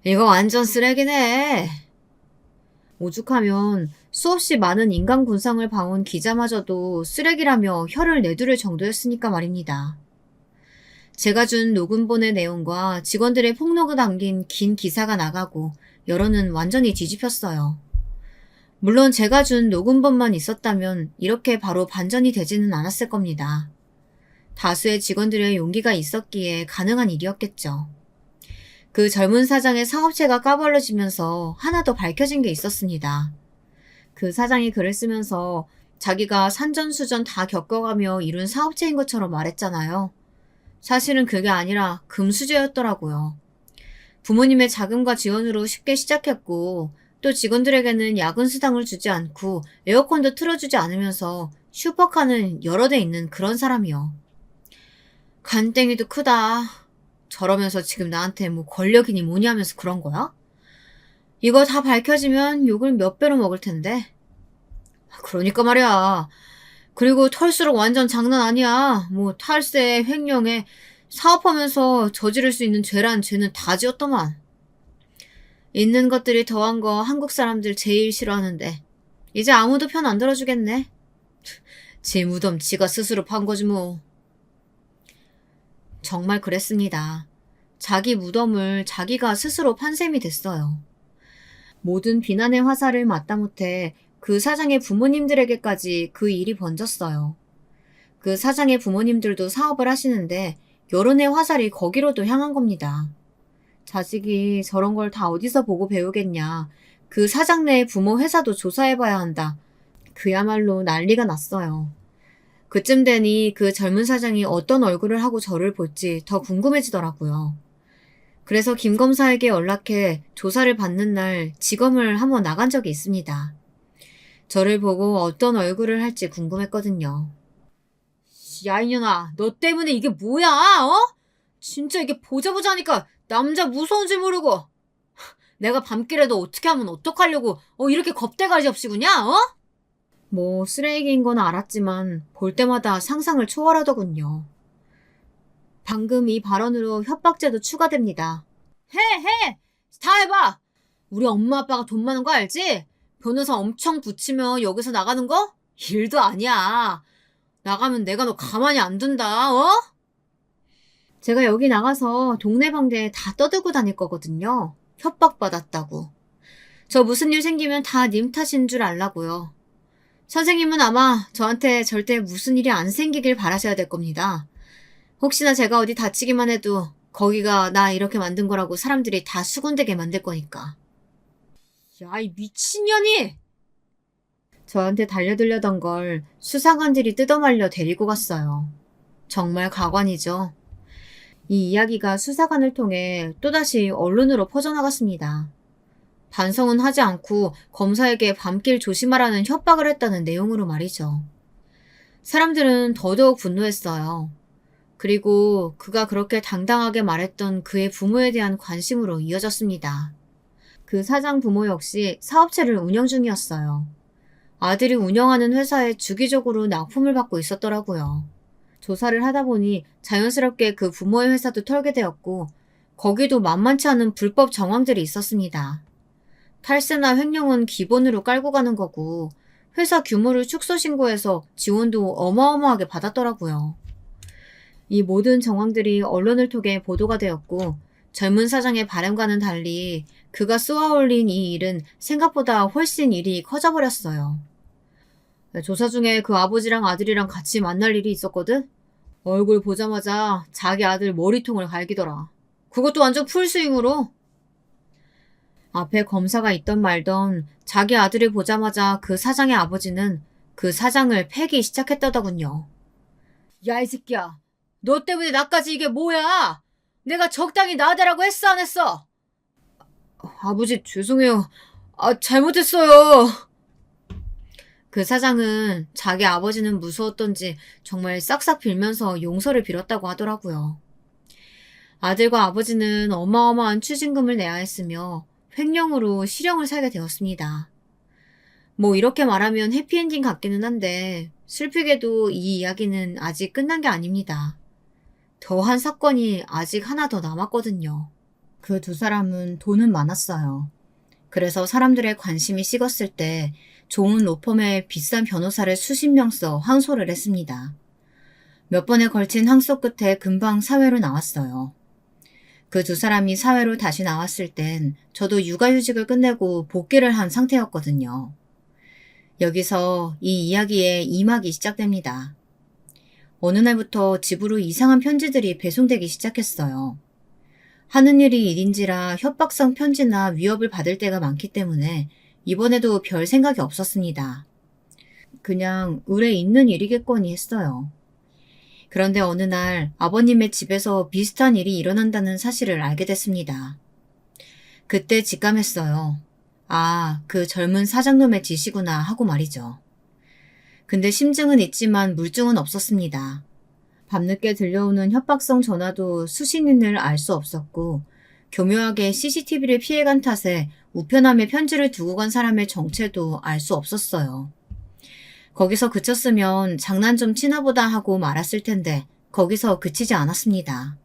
A: 이거 완전 쓰레기네. 오죽하면 수없이 많은 인간 군상을 봐온 기자마저도 쓰레기라며 혀를 내두를 정도였으니까 말입니다. 제가 준 녹음본의 내용과 직원들의 폭로가 담긴 긴 기사가 나가고 여론은 완전히 뒤집혔어요. 물론 제가 준 녹음본만 있었다면 이렇게 바로 반전이 되지는 않았을 겁니다. 다수의 직원들의 용기가 있었기에 가능한 일이었겠죠. 그 젊은 사장의 사업체가 까발려지면서 하나 더 밝혀진 게 있었습니다. 그 사장이 글을 쓰면서 자기가 산전수전 다 겪어가며 이룬 사업체인 것처럼 말했잖아요. 사실은 그게 아니라 금수저였더라고요. 부모님의 자금과 지원으로 쉽게 시작했고 또 직원들에게는 야근 수당을 주지 않고 에어컨도 틀어주지 않으면서 슈퍼카는 여러 대 있는 그런 사람이요. 간땡이도 크다. 저러면서 지금 나한테 뭐 권력이니 뭐니 하면서 그런 거야? 이거 다 밝혀지면 욕을 몇 배로 먹을 텐데. 그러니까 말이야. 그리고 털수록 완전 장난 아니야. 뭐 탈세, 횡령에 사업하면서 저지를 수 있는 죄란 죄는 다 지었더만. 있는 것들이 더한 거 한국 사람들 제일 싫어하는데 이제 아무도 편 안 들어주겠네. 지 무덤 지가 스스로 판 거지 뭐. 정말 그랬습니다. 자기 무덤을 자기가 스스로 판 셈이 됐어요. 모든 비난의 화살을 마다못해 그 사장의 부모님들에게까지 그 일이 번졌어요. 그 사장의 부모님들도 사업을 하시는데 여론의 화살이 거기로도 향한 겁니다. 자식이 저런 걸 다 어디서 보고 배우겠냐. 그 사장네의 부모 회사도 조사해봐야 한다. 그야말로 난리가 났어요. 그쯤 되니 그 젊은 사장이 어떤 얼굴을 하고 저를 볼지 더 궁금해지더라고요. 그래서 김 검사에게 연락해 조사를 받는 날 지검을 한번 나간 적이 있습니다. 저를 보고 어떤 얼굴을 할지 궁금했거든요. 야, 이년아, 너 때문에 이게 뭐야, 어? 진짜 이게 보자 하니까 남자 무서운 줄 모르고. 내가 밤길에도 어떻게 하면 어떡하려고, 이렇게 겁대가리 없이구냐, 어? 뭐, 쓰레기인 건 알았지만, 볼 때마다 상상을 초월하더군요. 방금 이 발언으로 협박죄도 추가됩니다. 해! 다 해봐! 우리 엄마 아빠가 돈 많은 거 알지? 변호사 엄청 붙이면 여기서 나가는 거? 일도 아니야. 나가면 내가 너 가만히 안 둔다, 어? 제가 여기 나가서 동네방네 다 떠들고 다닐 거거든요. 협박받았다고. 저 무슨 일 생기면 다 님 탓인 줄 알라고요. 선생님은 아마 저한테 절대 무슨 일이 안 생기길 바라셔야 될 겁니다. 혹시나 제가 어디 다치기만 해도 거기가 나 이렇게 만든 거라고 사람들이 다 수군대게 만들 거니까. 야, 이 미친년이! 저한테 달려들려던 걸 수사관들이 뜯어말려 데리고 갔어요. 정말 가관이죠. 이 이야기가 수사관을 통해 또다시 언론으로 퍼져나갔습니다. 반성은 하지 않고 검사에게 밤길 조심하라는 협박을 했다는 내용으로 말이죠. 사람들은 더더욱 분노했어요. 그리고 그가 그렇게 당당하게 말했던 그의 부모에 대한 관심으로 이어졌습니다. 그 사장 부모 역시 사업체를 운영 중이었어요. 아들이 운영하는 회사에 주기적으로 납품을 받고 있었더라고요. 조사를 하다 보니 자연스럽게 그 부모의 회사도 털게 되었고 거기도 만만치 않은 불법 정황들이 있었습니다. 탈세나 횡령은 기본으로 깔고 가는 거고 회사 규모를 축소 신고해서 지원도 어마어마하게 받았더라고요. 이 모든 정황들이 언론을 통해 보도가 되었고 젊은 사장의 바람과는 달리 그가 쏘아올린 이 일은 생각보다 훨씬 일이 커져버렸어요. 조사 중에 그 아버지랑 아들이랑 같이 만날 일이 있었거든? 얼굴 보자마자 자기 아들 머리통을 갈기더라. 그것도 완전 풀스윙으로. 앞에 검사가 있던 말던 자기 아들을 보자마자 그 사장의 아버지는 그 사장을 패기 시작했다더군요. 야, 이 새끼야. 너 때문에 나까지 이게 뭐야? 내가 적당히 나대라고 했어, 안 했어? 아버지, 죄송해요. 잘못했어요. 그 사장은 자기 아버지는 무서웠던지 정말 싹싹 빌면서 용서를 빌었다고 하더라고요. 아들과 아버지는 어마어마한 추징금을 내야 했으며 횡령으로 실형을 살게 되었습니다. 뭐 이렇게 말하면 해피엔딩 같기는 한데 슬프게도 이 이야기는 아직 끝난 게 아닙니다. 더한 사건이 아직 하나 더 남았거든요. 그 두 사람은 돈은 많았어요. 그래서 사람들의 관심이 식었을 때 좋은 로펌에 비싼 변호사를 수십 명 써 항소를 했습니다. 몇 번에 걸친 항소 끝에 금방 사회로 나왔어요. 그 두 사람이 사회로 다시 나왔을 땐 저도 육아휴직을 끝내고 복귀를 한 상태였거든요. 여기서 이 이야기의 2막이 시작됩니다. 어느 날부터 집으로 이상한 편지들이 배송되기 시작했어요. 하는 일이 일인지라 협박성 편지나 위협을 받을 때가 많기 때문에 이번에도 별 생각이 없었습니다. 그냥 의뢰 있는 일이겠거니 했어요. 그런데 어느 날 아버님의 집에서 비슷한 일이 일어난다는 사실을 알게 됐습니다. 그때 직감했어요. 아, 그 젊은 사장놈의 짓이구나 하고 말이죠. 근데 심증은 있지만 물증은 없었습니다. 밤늦게 들려오는 협박성 전화도 수신인을 알 수 없었고 교묘하게 CCTV를 피해간 탓에 우편함에 편지를 두고 간 사람의 정체도 알 수 없었어요. 거기서 그쳤으면 장난 좀 치나보다 하고 말았을 텐데 거기서 그치지 않았습니다.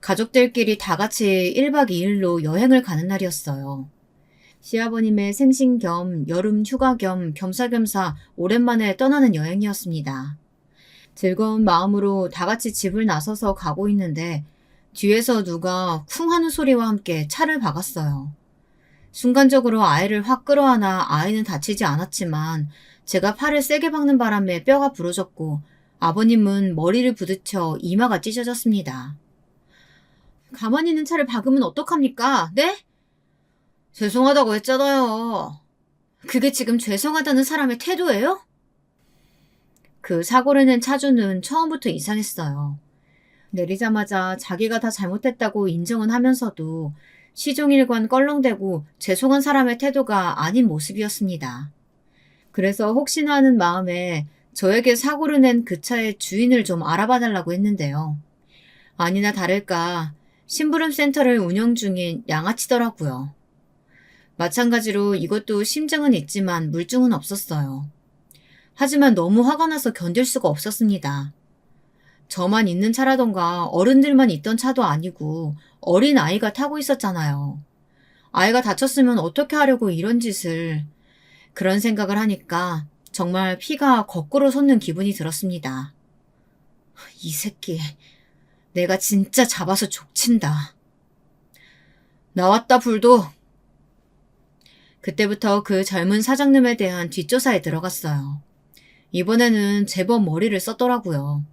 A: 가족들끼리 다 같이 1박 2일로 여행을 가는 날이었어요. 시아버님의 생신 겸 여름 휴가 겸 겸사겸사 오랜만에 떠나는 여행이었습니다. 즐거운 마음으로 다 같이 집을 나서서 가고 있는데 뒤에서 누가 쿵 하는 소리와 함께 차를 박았어요. 순간적으로 아이를 확 끌어안아 아이는 다치지 않았지만 제가 팔을 세게 박는 바람에 뼈가 부러졌고 아버님은 머리를 부딪혀 이마가 찢어졌습니다. 가만히 있는 차를 박으면 어떡합니까? 네? 죄송하다고 했잖아요. 그게 지금 죄송하다는 사람의 태도예요? 그 사고를 낸 차주는 처음부터 이상했어요. 내리자마자 자기가 다 잘못했다고 인정은 하면서도 시종일관 껄렁대고 죄송한 사람의 태도가 아닌 모습이었습니다. 그래서 혹시나 하는 마음에 저에게 사고를 낸 그 차의 주인을 좀 알아봐달라고 했는데요. 아니나 다를까 심부름 센터를 운영 중인 양아치더라고요. 마찬가지로 이것도 심증은 있지만 물증은 없었어요. 하지만 너무 화가 나서 견딜 수가 없었습니다. 저만 있는 차라던가 어른들만 있던 차도 아니고 어린 아이가 타고 있었잖아요. 아이가 다쳤으면 어떻게 하려고 이런 짓을. 그런 생각을 하니까 정말 피가 거꾸로 솟는 기분이 들었습니다. 이 새끼, 내가 진짜 잡아서 족친다. 나왔다 불도. 그때부터 그 젊은 사장님에 대한 뒷조사에 들어갔어요. 이번에는 제법 머리를 썼더라고요.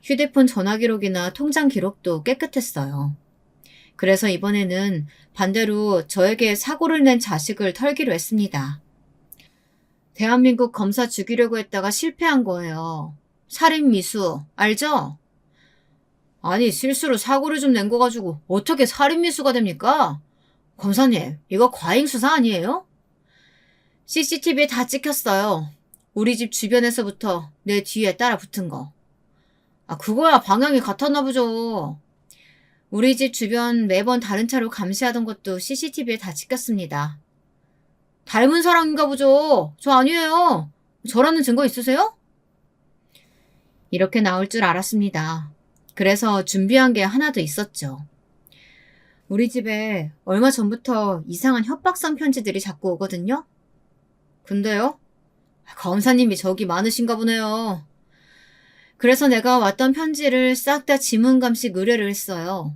A: 휴대폰 전화 기록이나 통장 기록도 깨끗했어요. 그래서 이번에는 반대로 저에게 사고를 낸 자식을 털기로 했습니다. 대한민국 검사 죽이려고 했다가 실패한 거예요. 살인 미수, 알죠? 아니, 실수로 사고를 좀 낸 거 가지고 어떻게 살인 미수가 됩니까? 검사님, 이거 과잉 수사 아니에요? CCTV에 다 찍혔어요. 우리 집 주변에서부터 내 뒤에 따라 붙은 거. 그거야 방향이 같았나 보죠. 우리 집 주변 매번 다른 차로 감시하던 것도 CCTV에 다 찍혔습니다. 닮은 사람인가 보죠. 저 아니에요. 저라는 증거 있으세요? 이렇게 나올 줄 알았습니다. 그래서 준비한 게 하나 더 있었죠. 우리 집에 얼마 전부터 이상한 협박성 편지들이 자꾸 오거든요. 근데요? 검사님이 적이 많으신가 보네요. 그래서 내가 왔던 편지를 싹 다 지문감식 의뢰를 했어요.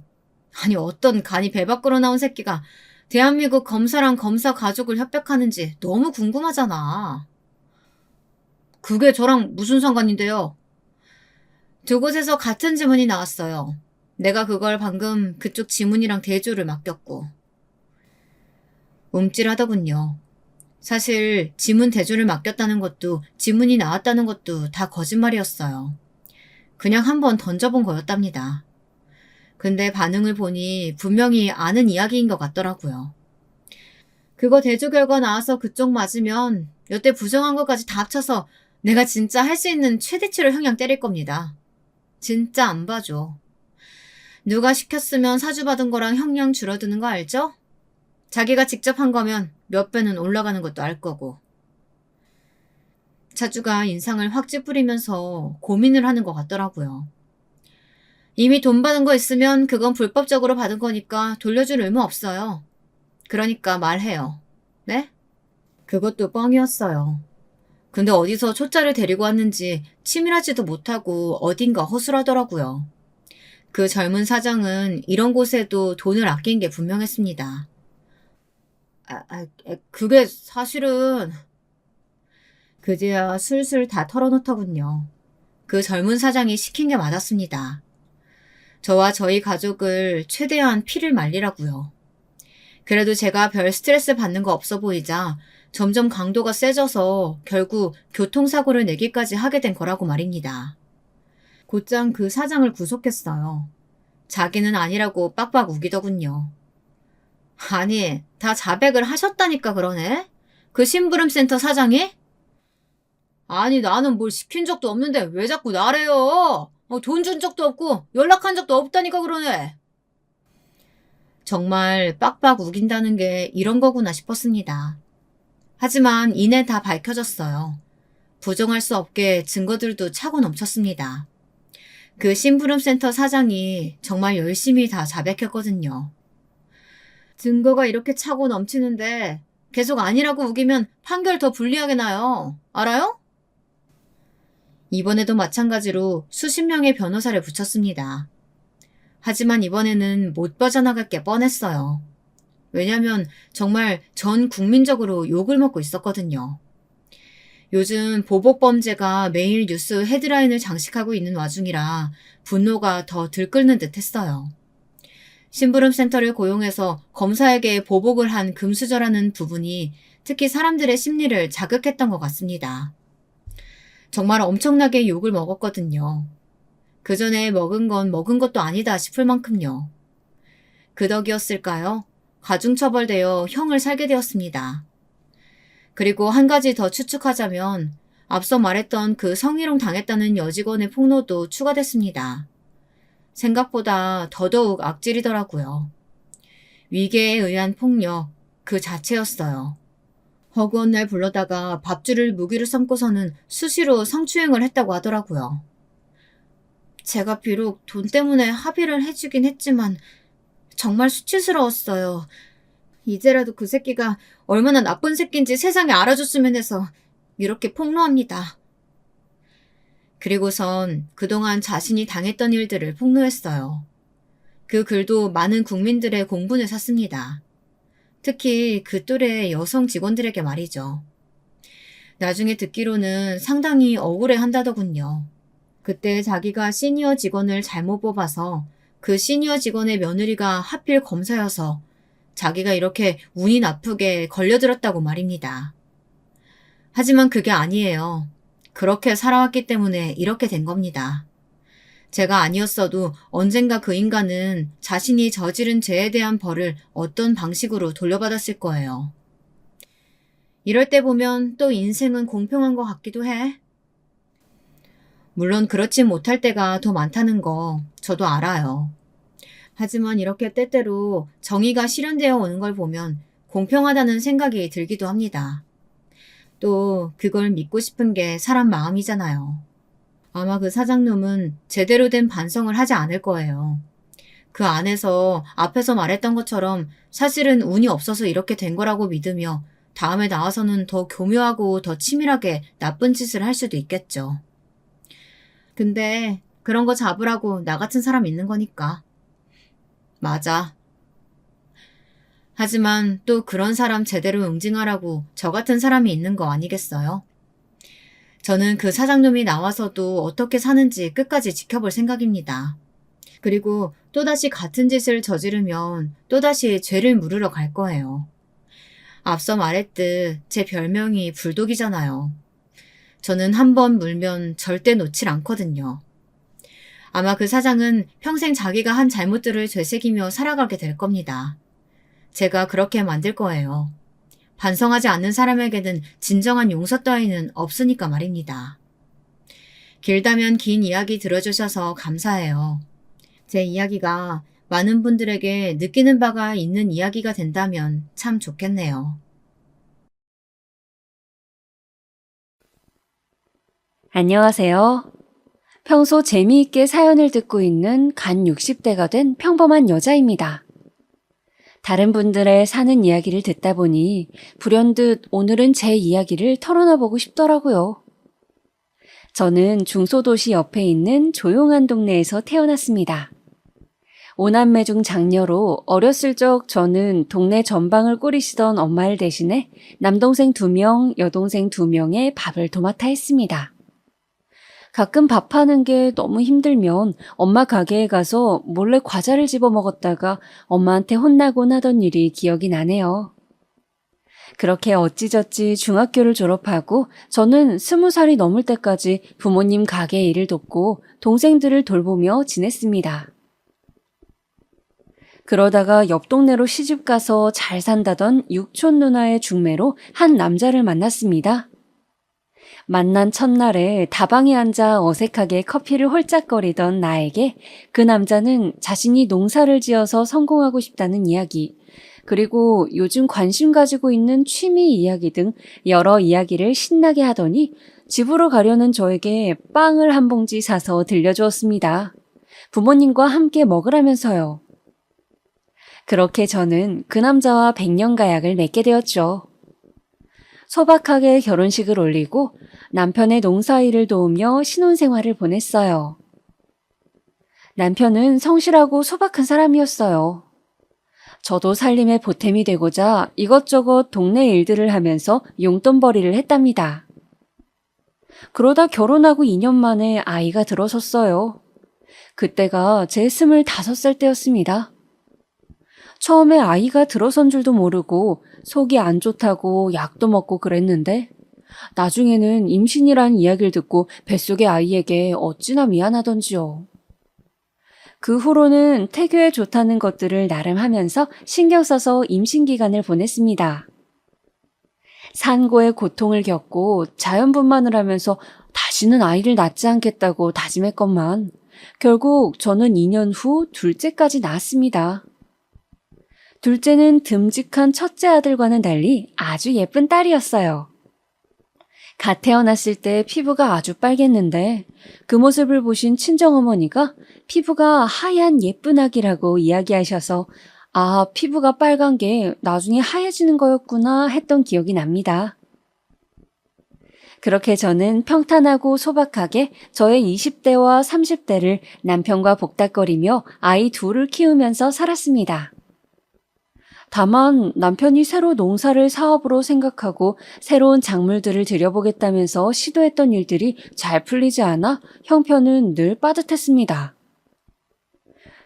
A: 아니 어떤 간이 배 밖으로 나온 새끼가 대한민국 검사랑 검사 가족을 협박하는지 너무 궁금하잖아. 그게 저랑 무슨 상관인데요? 두 곳에서 같은 지문이 나왔어요. 내가 그걸 방금 그쪽 지문이랑 대조를 맡겼고. 움찔하더군요. 사실 지문 대조를 맡겼다는 것도 지문이 나왔다는 것도 다 거짓말이었어요. 그냥 한번 던져본 거였답니다. 근데 반응을 보니 분명히 아는 이야기인 것 같더라고요. 그거 대조 결과 나와서 그쪽 맞으면 여태 부정한 것까지 다 합쳐서 내가 진짜 할 수 있는 최대치로 형량 때릴 겁니다. 진짜 안 봐줘. 누가 시켰으면 사주받은 거랑 형량 줄어드는 거 알죠? 자기가 직접 한 거면 몇 배는 올라가는 것도 알 거고. 차주가 인상을 확 찌푸리면서 고민을 하는 것 같더라고요. 이미 돈 받은 거 있으면 그건 불법적으로 받은 거니까 돌려줄 의무 없어요. 그러니까 말해요. 네? 그것도 뻥이었어요. 근데 어디서 초짜를 데리고 왔는지 치밀하지도 못하고 어딘가 허술하더라고요. 그 젊은 사장은 이런 곳에도 돈을 아낀 게 분명했습니다. 그게 사실은... 그제야 술술 다 털어놓더군요. 그 젊은 사장이 시킨 게 맞았습니다. 저와 저희 가족을 최대한 피를 말리라고요. 그래도 제가 별 스트레스 받는 거 없어 보이자 점점 강도가 세져서 결국 교통사고를 내기까지 하게 된 거라고 말입니다. 곧장 그 사장을 구속했어요. 자기는 아니라고 빡빡 우기더군요. 아니, 다 자백을 하셨다니까 그러네? 그 심부름센터 사장이? 아니, 나는 뭘 시킨 적도 없는데 왜 자꾸 나래요? 돈 준 적도 없고 연락한 적도 없다니까 그러네. 정말 빡빡 우긴다는 게 이런 거구나 싶었습니다. 하지만 이내 다 밝혀졌어요. 부정할 수 없게 증거들도 차고 넘쳤습니다. 그 심부름센터 사장이 정말 열심히 다 자백했거든요. 증거가 이렇게 차고 넘치는데 계속 아니라고 우기면 판결 더 불리하게 나요. 알아요? 이번에도 마찬가지로 수십 명의 변호사를 붙였습니다. 하지만 이번에는 못 빠져나갈 게 뻔했어요. 왜냐면 정말 전 국민적으로 욕을 먹고 있었거든요. 요즘 보복범죄가 매일 뉴스 헤드라인을 장식하고 있는 와중이라 분노가 더 들끓는 듯 했어요. 심부름센터를 고용해서 검사에게 보복을 한 금수저라는 부분이 특히 사람들의 심리를 자극했던 것 같습니다. 정말 엄청나게 욕을 먹었거든요. 그 전에 먹은 건 먹은 것도 아니다 싶을 만큼요. 그 덕이었을까요? 가중처벌되어 형을 살게 되었습니다. 그리고 한 가지 더 추측하자면 앞서 말했던 그 성희롱 당했다는 여직원의 폭로도 추가됐습니다. 생각보다 더더욱 악질이더라고요. 위계에 의한 폭력 그 자체였어요. 허구한 날 불러다가 밥줄을 무기로 삼고서는 수시로 성추행을 했다고 하더라고요. 제가 비록 돈 때문에 합의를 해주긴 했지만 정말 수치스러웠어요. 이제라도 그 새끼가 얼마나 나쁜 새끼인지 세상에 알아줬으면 해서 이렇게 폭로합니다. 그리고선 그동안 자신이 당했던 일들을 폭로했어요. 그 글도 많은 국민들의 공분을 샀습니다. 특히 그 또래의 여성 직원들에게 말이죠. 나중에 듣기로는 상당히 억울해 한다더군요. 그때 자기가 시니어 직원을 잘못 뽑아서 그 시니어 직원의 며느리가 하필 검사여서 자기가 이렇게 운이 나쁘게 걸려들었다고 말입니다. 하지만 그게 아니에요. 그렇게 살아왔기 때문에 이렇게 된 겁니다. 제가 아니었어도 언젠가 그 인간은 자신이 저지른 죄에 대한 벌을 어떤 방식으로 돌려받았을 거예요. 이럴 때 보면 또 인생은 공평한 것 같기도 해. 물론 그렇지 못할 때가 더 많다는 거 저도 알아요. 하지만 이렇게 때때로 정의가 실현되어 오는 걸 보면 공평하다는 생각이 들기도 합니다. 또 그걸 믿고 싶은 게 사람 마음이잖아요. 아마 그 사장놈은 제대로 된 반성을 하지 않을 거예요. 그 안에서 앞에서 말했던 것처럼 사실은 운이 없어서 이렇게 된 거라고 믿으며 다음에 나와서는 더 교묘하고 더 치밀하게 나쁜 짓을 할 수도 있겠죠. 근데 그런 거 잡으라고 나 같은 사람 있는 거니까. 맞아. 하지만 또 그런 사람 제대로 응징하라고 저 같은 사람이 있는 거 아니겠어요? 저는 그 사장놈이 나와서도 어떻게 사는지 끝까지 지켜볼 생각입니다. 그리고 또다시 같은 짓을 저지르면 또다시 죄를 물으러 갈 거예요. 앞서 말했듯 제 별명이 불독이잖아요. 저는 한 번 물면 절대 놓질 않거든요. 아마 그 사장은 평생 자기가 한 잘못들을 되새기며 살아가게 될 겁니다. 제가 그렇게 만들 거예요. 반성하지 않는 사람에게는 진정한 용서 따위는 없으니까 말입니다. 길다면 긴 이야기 들어주셔서 감사해요. 제 이야기가 많은 분들에게 느끼는 바가 있는 이야기가 된다면 참 좋겠네요.
B: 안녕하세요. 평소 재미있게 사연을 듣고 있는 간 60대가 된 평범한 여자입니다. 다른 분들의 사는 이야기를 듣다 보니 불현듯 오늘은 제 이야기를 털어놔 보고 싶더라고요. 저는 중소도시 옆에 있는 조용한 동네에서 태어났습니다. 5남매 중 장녀로 어렸을 적 저는 동네 전방을 꾸리시던 엄마를 대신해 남동생 2명, 여동생 2명의 밥을 도맡아 했습니다. 가끔 밥하는 게 너무 힘들면 엄마 가게에 가서 몰래 과자를 집어 먹었다가 엄마한테 혼나곤 하던 일이 기억이 나네요. 그렇게 어찌저찌 중학교를 졸업하고 저는 20살이 넘을 때까지 부모님 가게 일을 돕고 동생들을 돌보며 지냈습니다. 그러다가 옆 동네로 시집가서 잘 산다던 육촌 누나의 중매로 한 남자를 만났습니다. 만난 첫날에 다방에 앉아 어색하게 커피를 홀짝거리던 나에게 그 남자는 자신이 농사를 지어서 성공하고 싶다는 이야기, 그리고 요즘 관심 가지고 있는 취미 이야기 등 여러 이야기를 신나게 하더니 집으로 가려는 저에게 빵을 한 봉지 사서 들려주었습니다. 부모님과 함께 먹으라면서요. 그렇게 저는 그 남자와 백년가약을 맺게 되었죠. 소박하게 결혼식을 올리고 남편의 농사일을 도우며 신혼생활을 보냈어요. 남편은 성실하고 소박한 사람이었어요. 저도 살림에 보탬이 되고자 이것저것 동네 일들을 하면서 용돈벌이를 했답니다. 그러다 결혼하고 2년 만에 아이가 들어섰어요. 그때가 제 25살 때였습니다. 처음에 아이가 들어선 줄도 모르고 속이 안 좋다고 약도 먹고 그랬는데 나중에는 임신이란 이야기를 듣고 뱃속의 아이에게 어찌나 미안하던지요. 그 후로는 태교에 좋다는 것들을 나름 하면서 신경 써서 임신 기간을 보냈습니다. 산고의 고통을 겪고 자연분만을 하면서 다시는 아이를 낳지 않겠다고 다짐했건만 결국 저는 2년 후 둘째까지 낳았습니다. 둘째는 듬직한 첫째 아들과는 달리 아주 예쁜 딸이었어요. 갓 태어났을 때 피부가 아주 빨갰는데 그 모습을 보신 친정어머니가 피부가 하얀 예쁜 아기라고 이야기하셔서 아, 피부가 빨간 게 나중에 하얘지는 거였구나 했던 기억이 납니다. 그렇게 저는 평탄하고 소박하게 저의 20대와 30대를 남편과 복닥거리며 아이 둘을 키우면서 살았습니다. 다만 남편이 새로 농사를 사업으로 생각하고 새로운 작물들을 들여보겠다면서 시도했던 일들이 잘 풀리지 않아 형편은 늘 빠듯했습니다.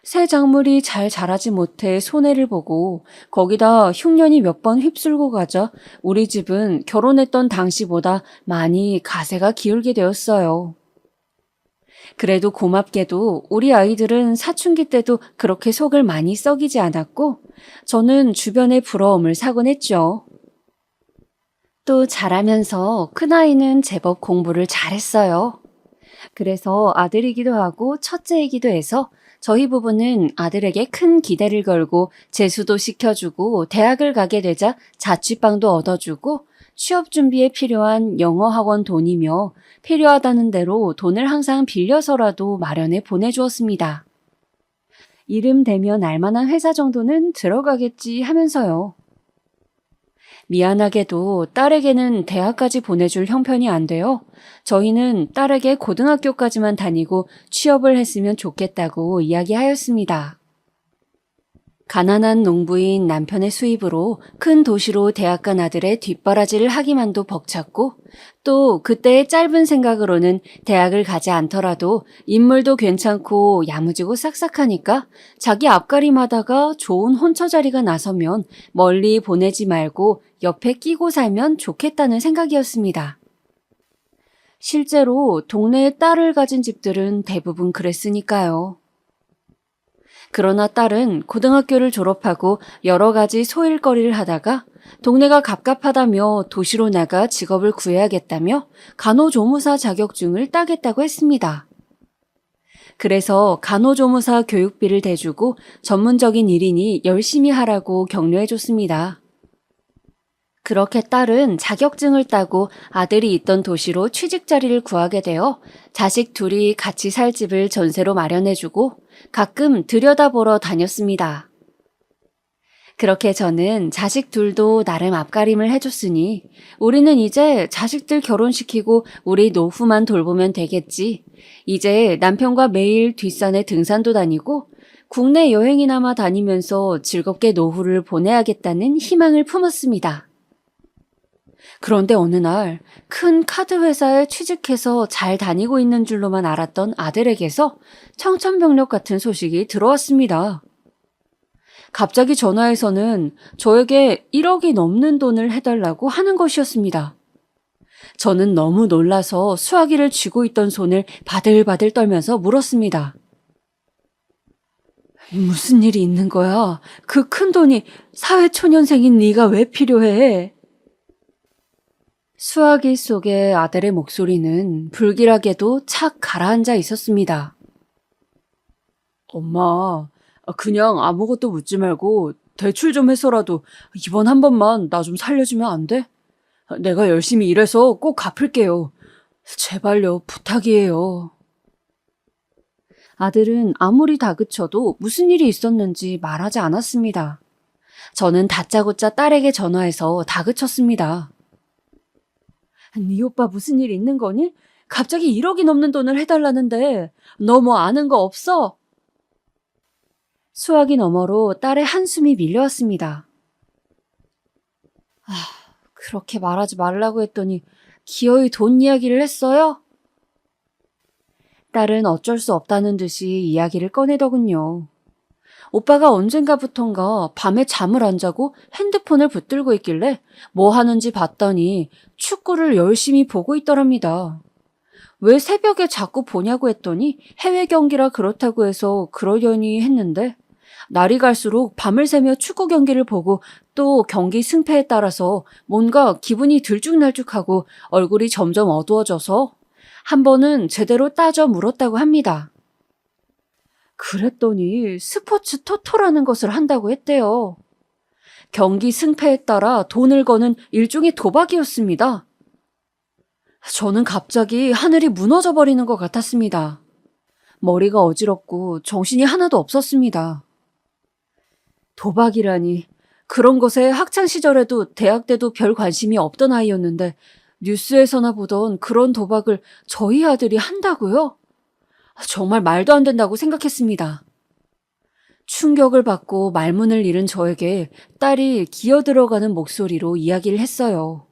B: 새 작물이 잘 자라지 못해 손해를 보고 거기다 흉년이 몇 번 휩쓸고 가자 우리 집은 결혼했던 당시보다 많이 가세가 기울게 되었어요. 그래도 고맙게도 우리 아이들은 사춘기 때도 그렇게 속을 많이 썩이지 않았고 저는 주변의 부러움을 사곤 했죠. 또 자라면서 큰아이는 제법 공부를 잘했어요. 그래서 아들이기도 하고 첫째이기도 해서 저희 부부는 아들에게 큰 기대를 걸고 재수도 시켜주고 대학을 가게 되자 자취방도 얻어주고 취업 준비에 필요한 영어 학원 돈이며 필요하다는 대로 돈을 항상 빌려서라도 마련해 보내주었습니다. 이름 되면 알만한 회사 정도는 들어가겠지 하면서요. 미안하게도 딸에게는 대학까지 보내줄 형편이 안 돼요. 저희는 딸에게 고등학교까지만 다니고 취업을 했으면 좋겠다고 이야기하였습니다. 가난한 농부인 남편의 수입으로 큰 도시로 대학 간 아들의 뒷바라지를 하기만도 벅찼고 또 그때의 짧은 생각으로는 대학을 가지 않더라도 인물도 괜찮고 야무지고 싹싹하니까 자기 앞가림하다가 좋은 혼처 자리가 나서면 멀리 보내지 말고 옆에 끼고 살면 좋겠다는 생각이었습니다. 실제로 동네에 딸을 가진 집들은 대부분 그랬으니까요. 그러나 딸은 고등학교를 졸업하고 여러 가지 소일거리를 하다가 동네가 갑갑하다며 도시로 나가 직업을 구해야겠다며 간호조무사 자격증을 따겠다고 했습니다. 그래서 간호조무사 교육비를 대주고 전문적인 일이니 열심히 하라고 격려해줬습니다. 그렇게 딸은 자격증을 따고 아들이 있던 도시로 취직 자리를 구하게 되어 자식 둘이 같이 살 집을 전세로 마련해주고 가끔 들여다보러 다녔습니다. 그렇게 저는 자식 둘도 나름 앞가림을 해줬으니 우리는 이제 자식들 결혼시키고 우리 노후만 돌보면 되겠지. 이제 남편과 매일 뒷산에 등산도 다니고 국내 여행이나마 다니면서 즐겁게 노후를 보내야겠다는 희망을 품었습니다. 그런데 어느 날 큰 카드 회사에 취직해서 잘 다니고 있는 줄로만 알았던 아들에게서 청천벽력 같은 소식이 들어왔습니다. 갑자기 전화해서는 저에게 1억이 넘는 돈을 해달라고 하는 것이었습니다. 저는 너무 놀라서 수화기를 쥐고 있던 손을 바들바들 떨면서 물었습니다. 무슨 일이 있는 거야? 그 큰 돈이 사회초년생인 네가 왜 필요해? 수화기 속의 아들의 목소리는 불길하게도 착 가라앉아 있었습니다. 엄마, 그냥 아무것도 묻지 말고 대출 좀 해서라도 이번 한 번만 나 좀 살려주면 안 돼? 내가 열심히 일해서 꼭 갚을게요. 제발요, 부탁이에요. 아들은 아무리 다그쳐도 무슨 일이 있었는지 말하지 않았습니다. 저는 다짜고짜 딸에게 전화해서 다그쳤습니다. 네 오빠 무슨 일 있는 거니? 갑자기 1억이 넘는 돈을 해달라는데 너 뭐 아는 거 없어? 수화기 너머로 딸의 한숨이 밀려왔습니다. 그렇게 말하지 말라고 했더니 기어이 돈 이야기를 했어요? 딸은 어쩔 수 없다는 듯이 이야기를 꺼내더군요. 오빠가 언젠가부턴가 밤에 잠을 안 자고 핸드폰을 붙들고 있길래 뭐 하는지 봤더니 축구를 열심히 보고 있더랍니다. 왜 새벽에 자꾸 보냐고 했더니 해외 경기라 그렇다고 해서 그러려니 했는데 날이 갈수록 밤을 새며 축구 경기를 보고 또 경기 승패에 따라서 뭔가 기분이 들쭉날쭉하고 얼굴이 점점 어두워져서 한 번은 제대로 따져 물었다고 합니다. 그랬더니 스포츠 토토라는 것을 한다고 했대요. 경기 승패에 따라 돈을 거는 일종의 도박이었습니다. 저는 갑자기 하늘이 무너져 버리는 것 같았습니다. 머리가 어지럽고 정신이 하나도 없었습니다. 도박이라니, 그런 것에 학창시절에도 대학 때도 별 관심이 없던 아이였는데 뉴스에서나 보던 그런 도박을 저희 아들이 한다고요? 정말 말도 안 된다고 생각했습니다. 충격을 받고 말문을 잃은 저에게 딸이 기어들어가는 목소리로 이야기를 했어요.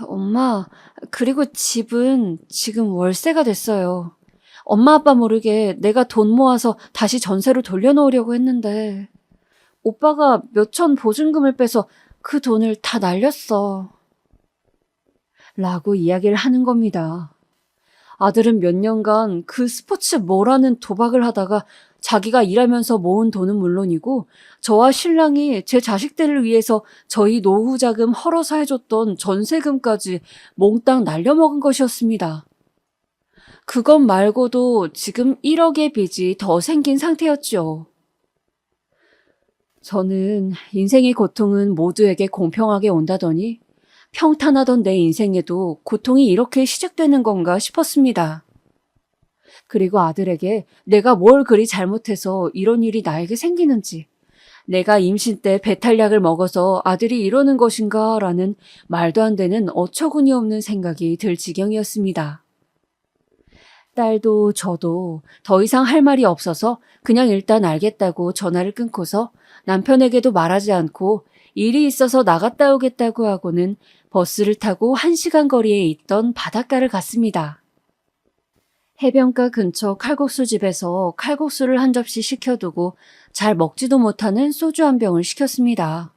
B: 엄마, 그리고 집은 지금 월세가 됐어요. 엄마 아빠 모르게 내가 돈 모아서 다시 전세로 돌려놓으려고 했는데 오빠가 몇천 보증금을 빼서 그 돈을 다 날렸어. 라고 이야기를 하는 겁니다. 아들은 몇 년간 그 스포츠 뭐라는 도박을 하다가 자기가 일하면서 모은 돈은 물론이고 저와 신랑이 제 자식들을 위해서 저희 노후 자금 헐어서 해줬던 전세금까지 몽땅 날려먹은 것이었습니다. 그것 말고도 지금 1억의 빚이 더 생긴 상태였죠. 저는 인생의 고통은 모두에게 공평하게 온다더니 평탄하던 내 인생에도 고통이 이렇게 시작되는 건가 싶었습니다. 그리고 아들에게 내가 뭘 그리 잘못해서 이런 일이 나에게 생기는지, 내가 임신 때 배탈약을 먹어서 아들이 이러는 것인가 라는 말도 안 되는 어처구니 없는 생각이 들 지경이었습니다. 딸도 저도 더 이상 할 말이 없어서 그냥 일단 알겠다고 전화를 끊고서 남편에게도 말하지 않고 일이 있어서 나갔다 오겠다고 하고는 버스를 타고 1시간 거리에 있던 바닷가를 갔습니다. 해변가 근처 칼국수 집에서 칼국수를 한 접시 시켜두고 잘 먹지도 못하는 소주 한 병을 시켰습니다.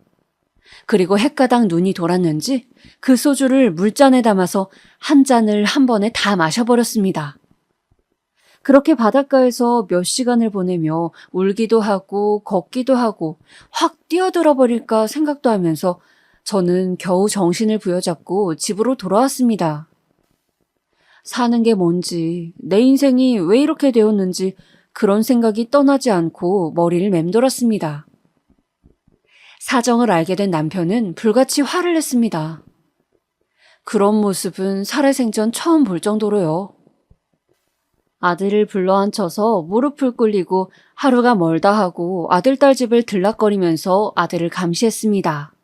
B: 그리고 헷가닥 눈이 돌았는지 그 소주를 물잔에 담아서 한 잔을 한 번에 다 마셔버렸습니다. 그렇게 바닷가에서 몇 시간을 보내며 울기도 하고 걷기도 하고 확 뛰어들어 버릴까 생각도 하면서 저는 겨우 정신을 부여잡고 집으로 돌아왔습니다. 사는 게 뭔지, 내 인생이 왜 이렇게 되었는지 그런 생각이 떠나지 않고 머리를 맴돌았습니다. 사정을 알게 된 남편은 불같이 화를 냈습니다. 그런 모습은 살아생전 처음 볼 정도로요. 아들을 불러앉혀서 무릎을 꿇리고 하루가 멀다 하고 아들, 딸 집을 들락거리면서 아들을 감시했습니다.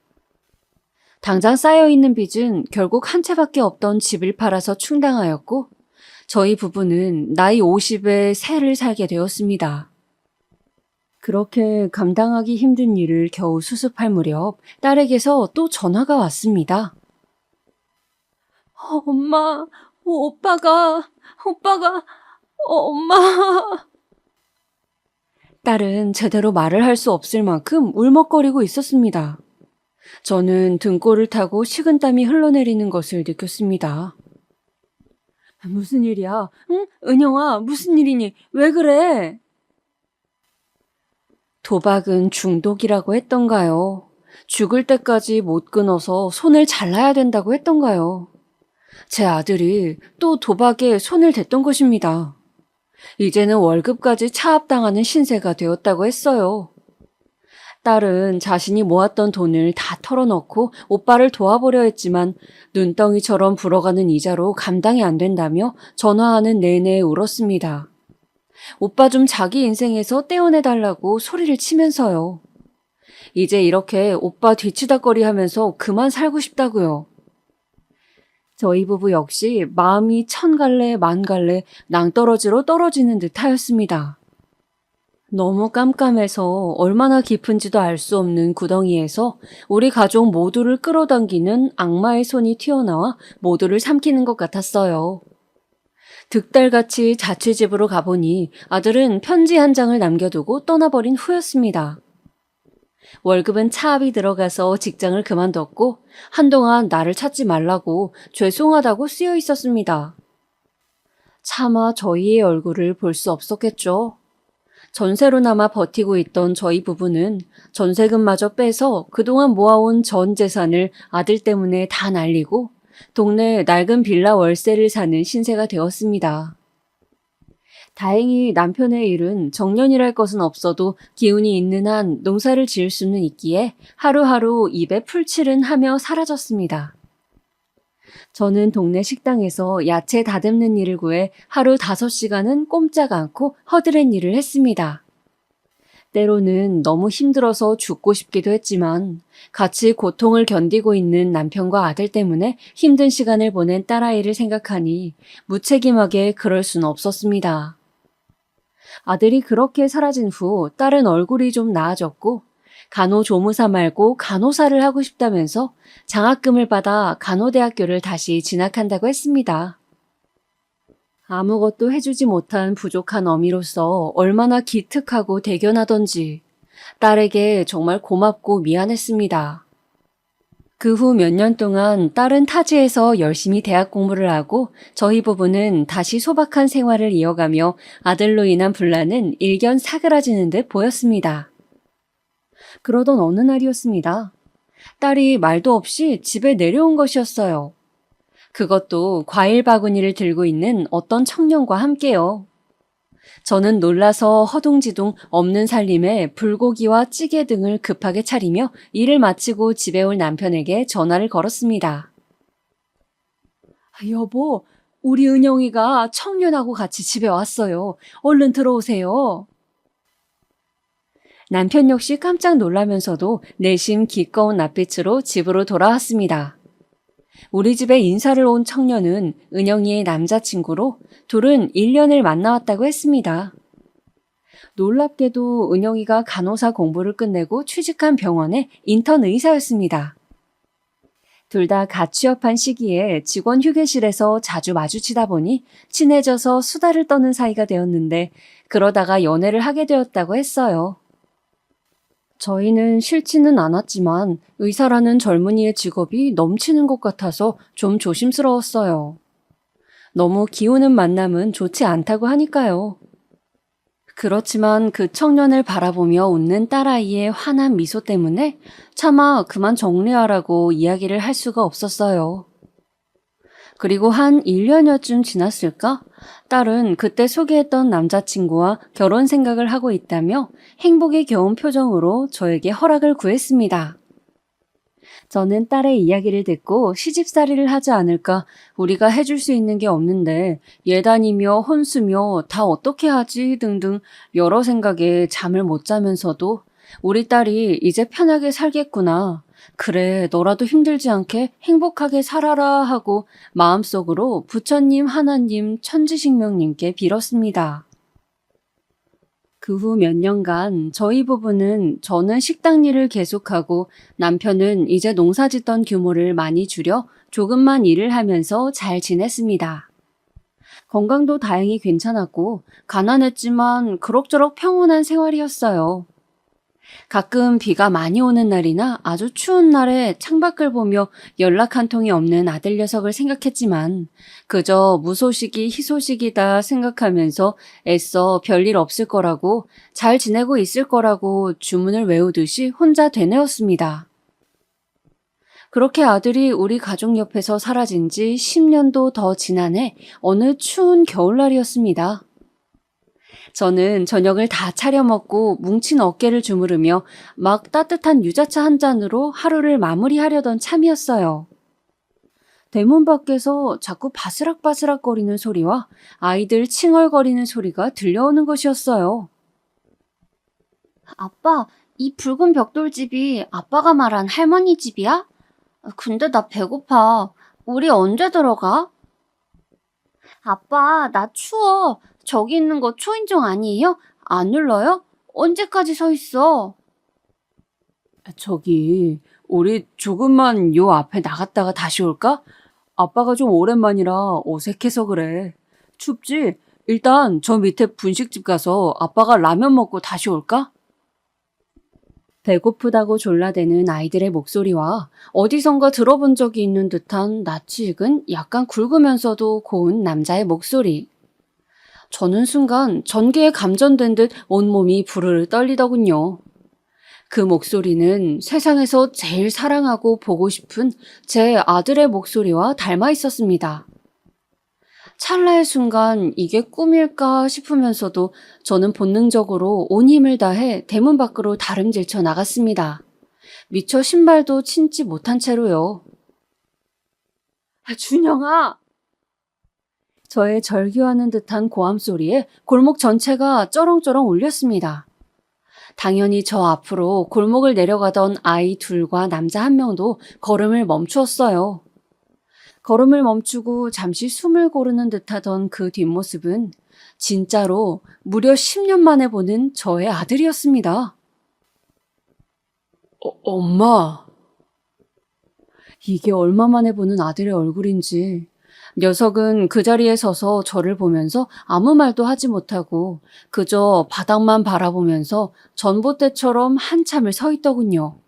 B: 당장 쌓여있는 빚은 결국 한 채밖에 없던 집을 팔아서 충당하였고 저희 부부는 나이 50에 새를 살게 되었습니다. 그렇게 감당하기 힘든 일을 겨우 수습할 무렵 딸에게서 또 전화가 왔습니다. 엄마, 오빠가, 엄마. 딸은 제대로 말을 할 수 없을 만큼 울먹거리고 있었습니다. 저는 등골을 타고 식은땀이 흘러내리는 것을 느꼈습니다. 무슨 일이야? 응? 은영아, 무슨 일이니? 왜 그래? 도박은 중독이라고 했던가요? 죽을 때까지 못 끊어서 손을 잘라야 된다고 했던가요? 제 아들이 또 도박에 손을 댔던 것입니다. 이제는 월급까지 차압당하는 신세가 되었다고 했어요. 딸은 자신이 모았던 돈을 다 털어넣고 오빠를 도와보려 했지만 눈덩이처럼 불어가는 이자로 감당이 안 된다며 전화하는 내내 울었습니다. 오빠 좀 자기 인생에서 떼어내달라고 소리를 치면서요. 이제 이렇게 오빠 뒤치다꺼리 하면서 그만 살고 싶다고요. 저희 부부 역시 마음이 천갈래 만갈래 낭떠러지로 떨어지는 듯 하였습니다. 너무 깜깜해서 얼마나 깊은지도 알 수 없는 구덩이에서 우리 가족 모두를 끌어당기는 악마의 손이 튀어나와 모두를 삼키는 것 같았어요. 득달같이 자취집으로 가보니 아들은 편지 한 장을 남겨두고 떠나버린 후였습니다. 월급은 차압이 들어가서 직장을 그만뒀고 한동안 나를 찾지 말라고 죄송하다고 쓰여 있었습니다. 차마 저희의 얼굴을 볼 수 없었겠죠. 전세로나마 버티고 있던 저희 부부는 전세금마저 빼서 그동안 모아온 전 재산을 아들 때문에 다 날리고 동네 낡은 빌라 월세를 사는 신세가 되었습니다. 다행히 남편의 일은 정년이랄 것은 없어도 기운이 있는 한 농사를 지을 수는 있기에 하루하루 입에 풀칠은 하며 사라졌습니다. 저는 동네 식당에서 야채 다듬는 일을 구해 하루 5시간은 꼼짝 않고 허드렛 일을 했습니다. 때로는 너무 힘들어서 죽고 싶기도 했지만 같이 고통을 견디고 있는 남편과 아들 때문에 힘든 시간을 보낸 딸아이를 생각하니 무책임하게 그럴 수는 없었습니다. 아들이 그렇게 사라진 후 딸은 얼굴이 좀 나아졌고 간호조무사 말고 간호사를 하고 싶다면서 장학금을 받아 간호대학교를 다시 진학한다고 했습니다. 아무것도 해주지 못한 부족한 어미로서 얼마나 기특하고 대견하던지 딸에게 정말 고맙고 미안했습니다. 그 후 몇 년 동안 딸은 타지에서 열심히 대학 공부를 하고 저희 부부는 다시 소박한 생활을 이어가며 아들로 인한 분란은 일견 사그라지는 듯 보였습니다. 그러던 어느 날이었습니다. 딸이 말도 없이 집에 내려온 것이었어요. 그것도 과일 바구니를 들고 있는 어떤 청년과 함께요. 저는 놀라서 허둥지둥 없는 살림에 불고기와 찌개 등을 급하게 차리며 일을 마치고 집에 올 남편에게 전화를 걸었습니다. 여보, 우리 은영이가 청년하고 같이 집에 왔어요. 얼른 들어오세요. 남편 역시 깜짝 놀라면서도 내심 기꺼운 낯빛으로 집으로 돌아왔습니다. 우리 집에 인사를 온 청년은 은영이의 남자친구로 둘은 1년을 만나왔다고 했습니다. 놀랍게도 은영이가 간호사 공부를 끝내고 취직한 병원의 인턴 의사였습니다. 둘 다 갓 취업한 시기에 직원 휴게실에서 자주 마주치다 보니 친해져서 수다를 떠는 사이가 되었는데 그러다가 연애를 하게 되었다고 했어요. 저희는 싫지는 않았지만 의사라는 젊은이의 직업이 넘치는 것 같아서 좀 조심스러웠어요. 너무 기우는 만남은 좋지 않다고 하니까요. 그렇지만 그 청년을 바라보며 웃는 딸아이의 환한 미소 때문에 차마 그만 정리하라고 이야기를 할 수가 없었어요. 그리고 한 1년여쯤 지났을까? 딸은 그때 소개했던 남자친구와 결혼 생각을 하고 있다며 행복에 겨운 표정으로 저에게 허락을 구했습니다. 저는 딸의 이야기를 듣고 시집살이를 하지 않을까, 우리가 해줄 수 있는 게 없는데 예단이며 혼수며 다 어떻게 하지 등등 여러 생각에 잠을 못 자면서도 우리 딸이 이제 편하게 살겠구나. 그래, 너라도 힘들지 않게 행복하게 살아라 하고 마음속으로 부처님, 하나님, 천지식명님께 빌었습니다. 그 후 몇 년간 저희 부부는 저는 식당 일을 계속하고 남편은 이제 농사 짓던 규모를 많이 줄여 조금만 일을 하면서 잘 지냈습니다. 건강도 다행히 괜찮았고 가난했지만 그럭저럭 평온한 생활이었어요. 가끔 비가 많이 오는 날이나 아주 추운 날에 창밖을 보며 연락 한 통이 없는 아들 녀석을 생각했지만 그저 무소식이 희소식이다 생각하면서 애써 별일 없을 거라고 잘 지내고 있을 거라고 주문을 외우듯이 혼자 되뇌었습니다. 그렇게 아들이 우리 가족 옆에서 사라진 지 10년도 더 지난 해 어느 추운 겨울날이었습니다. 저는 저녁을 다 차려 먹고 뭉친 어깨를 주무르며 막 따뜻한 유자차 한 잔으로 하루를 마무리하려던 참이었어요. 대문 밖에서 자꾸 바스락바스락거리는 소리와 아이들 칭얼거리는 소리가 들려오는 것이었어요.
C: 아빠, 이 붉은 벽돌집이 아빠가 말한 할머니 집이야? 근데 나 배고파. 우리 언제 들어가? 아빠, 나 추워. 저기 있는 거 초인종 아니에요? 안 눌러요? 언제까지 서 있어?
B: 저기, 우리 조금만 요 앞에 나갔다가 다시 올까? 아빠가 좀 오랜만이라 어색해서 그래. 춥지? 일단 저 밑에 분식집 가서 아빠가 라면 먹고 다시 올까? 배고프다고 졸라대는 아이들의 목소리와 어디선가 들어본 적이 있는 듯한 낯이 익은 약간 굵으면서도 고운 남자의 목소리. 저는 순간 전기에 감전된 듯 온몸이 부르르 떨리더군요. 그 목소리는 세상에서 제일 사랑하고 보고 싶은 제 아들의 목소리와 닮아 있었습니다. 찰나의 순간 이게 꿈일까 싶으면서도 저는 본능적으로 온 힘을 다해 대문 밖으로 다름질쳐 나갔습니다. 미처 신발도 신지 못한 채로요. 준영아! 저의 절규하는 듯한 고함 소리에 골목 전체가 쩌렁쩌렁 울렸습니다. 당연히 저 앞으로 골목을 내려가던 아이 둘과 남자 한 명도 걸음을 멈추었어요. 걸음을 멈추고 잠시 숨을 고르는 듯하던 그 뒷모습은 진짜로 무려 10년 만에 보는 저의 아들이었습니다. 엄마. 이게 얼마 만에 보는 아들의 얼굴인지. 녀석은 그 자리에 서서 저를 보면서 아무 말도 하지 못하고 그저 바닥만 바라보면서 전봇대처럼 한참을 서 있더군요.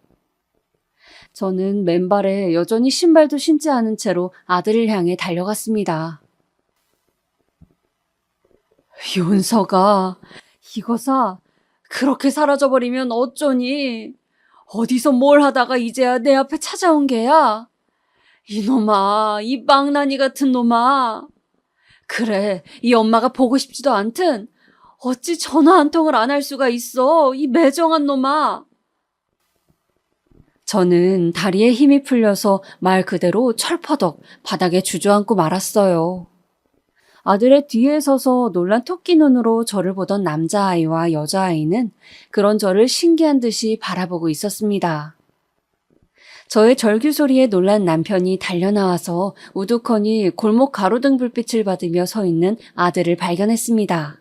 B: 저는 맨발에 여전히 신발도 신지 않은 채로 아들을 향해 달려갔습니다. 윤서가, 이거사, 그렇게 사라져버리면 어쩌니? 어디서 뭘 하다가 이제야 내 앞에 찾아온 게야? 이놈아, 이 망나니 같은 놈아. 그래, 이 엄마가 보고 싶지도 않든 어찌 전화 한 통을 안 할 수가 있어, 이 매정한 놈아. 저는 다리에 힘이 풀려서 말 그대로 철퍼덕 바닥에 주저앉고 말았어요. 아들의 뒤에 서서 놀란 토끼 눈으로 저를 보던 남자아이와 여자아이는 그런 저를 신기한 듯이 바라보고 있었습니다. 저의 절규 소리에 놀란 남편이 달려나와서 우두커니 골목 가로등 불빛을 받으며 서 있는 아들을 발견했습니다.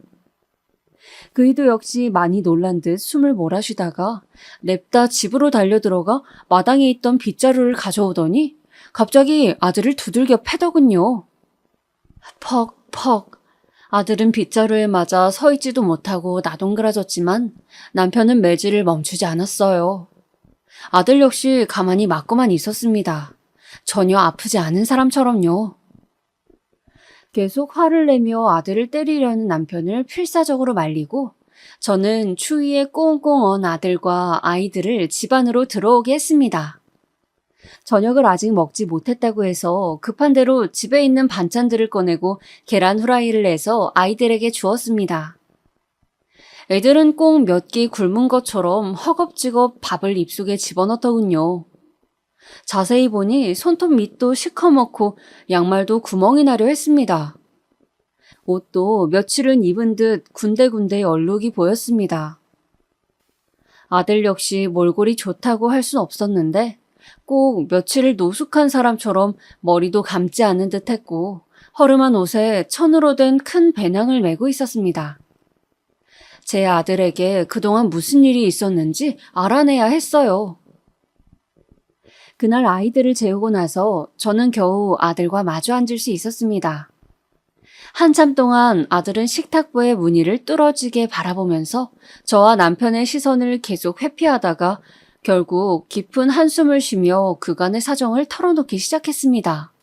B: 그이도 역시 많이 놀란 듯 숨을 몰아쉬다가 냅다 집으로 달려들어가 마당에 있던 빗자루를 가져오더니 갑자기 아들을 두들겨 패더군요. 퍽퍽. 아들은 빗자루에 맞아 서 있지도 못하고 나동그라졌지만 남편은 매질을 멈추지 않았어요. 아들 역시 가만히 맞고만 있었습니다. 전혀 아프지 않은 사람처럼요. 계속 화를 내며 아들을 때리려는 남편을 필사적으로 말리고 저는 추위에 꽁꽁 언 아들과 아이들을 집 안으로 들어오게 했습니다. 저녁을 아직 먹지 못했다고 해서 급한 대로 집에 있는 반찬들을 꺼내고 계란 후라이를 내서 아이들에게 주었습니다. 애들은 꼭 몇 끼 굶은 것처럼 허겁지겁 밥을 입속에 집어넣더군요. 자세히 보니 손톱 밑도 시커멓고 양말도 구멍이 나려 했습니다. 옷도 며칠은 입은 듯 군데군데 얼룩이 보였습니다. 아들 역시 몰골이 좋다고 할 순 없었는데 꼭 며칠을 노숙한 사람처럼 머리도 감지 않은 듯 했고 허름한 옷에 천으로 된 큰 배낭을 메고 있었습니다. 제 아들에게 그동안 무슨 일이 있었는지 알아내야 했어요. 그날 아이들을 재우고 나서 저는 겨우 아들과 마주 앉을 수 있었습니다. 한참 동안 아들은 식탁보의 무늬를 뚫어지게 바라보면서 저와 남편의 시선을 계속 회피하다가 결국 깊은 한숨을 쉬며 그간의 사정을 털어놓기 시작했습니다.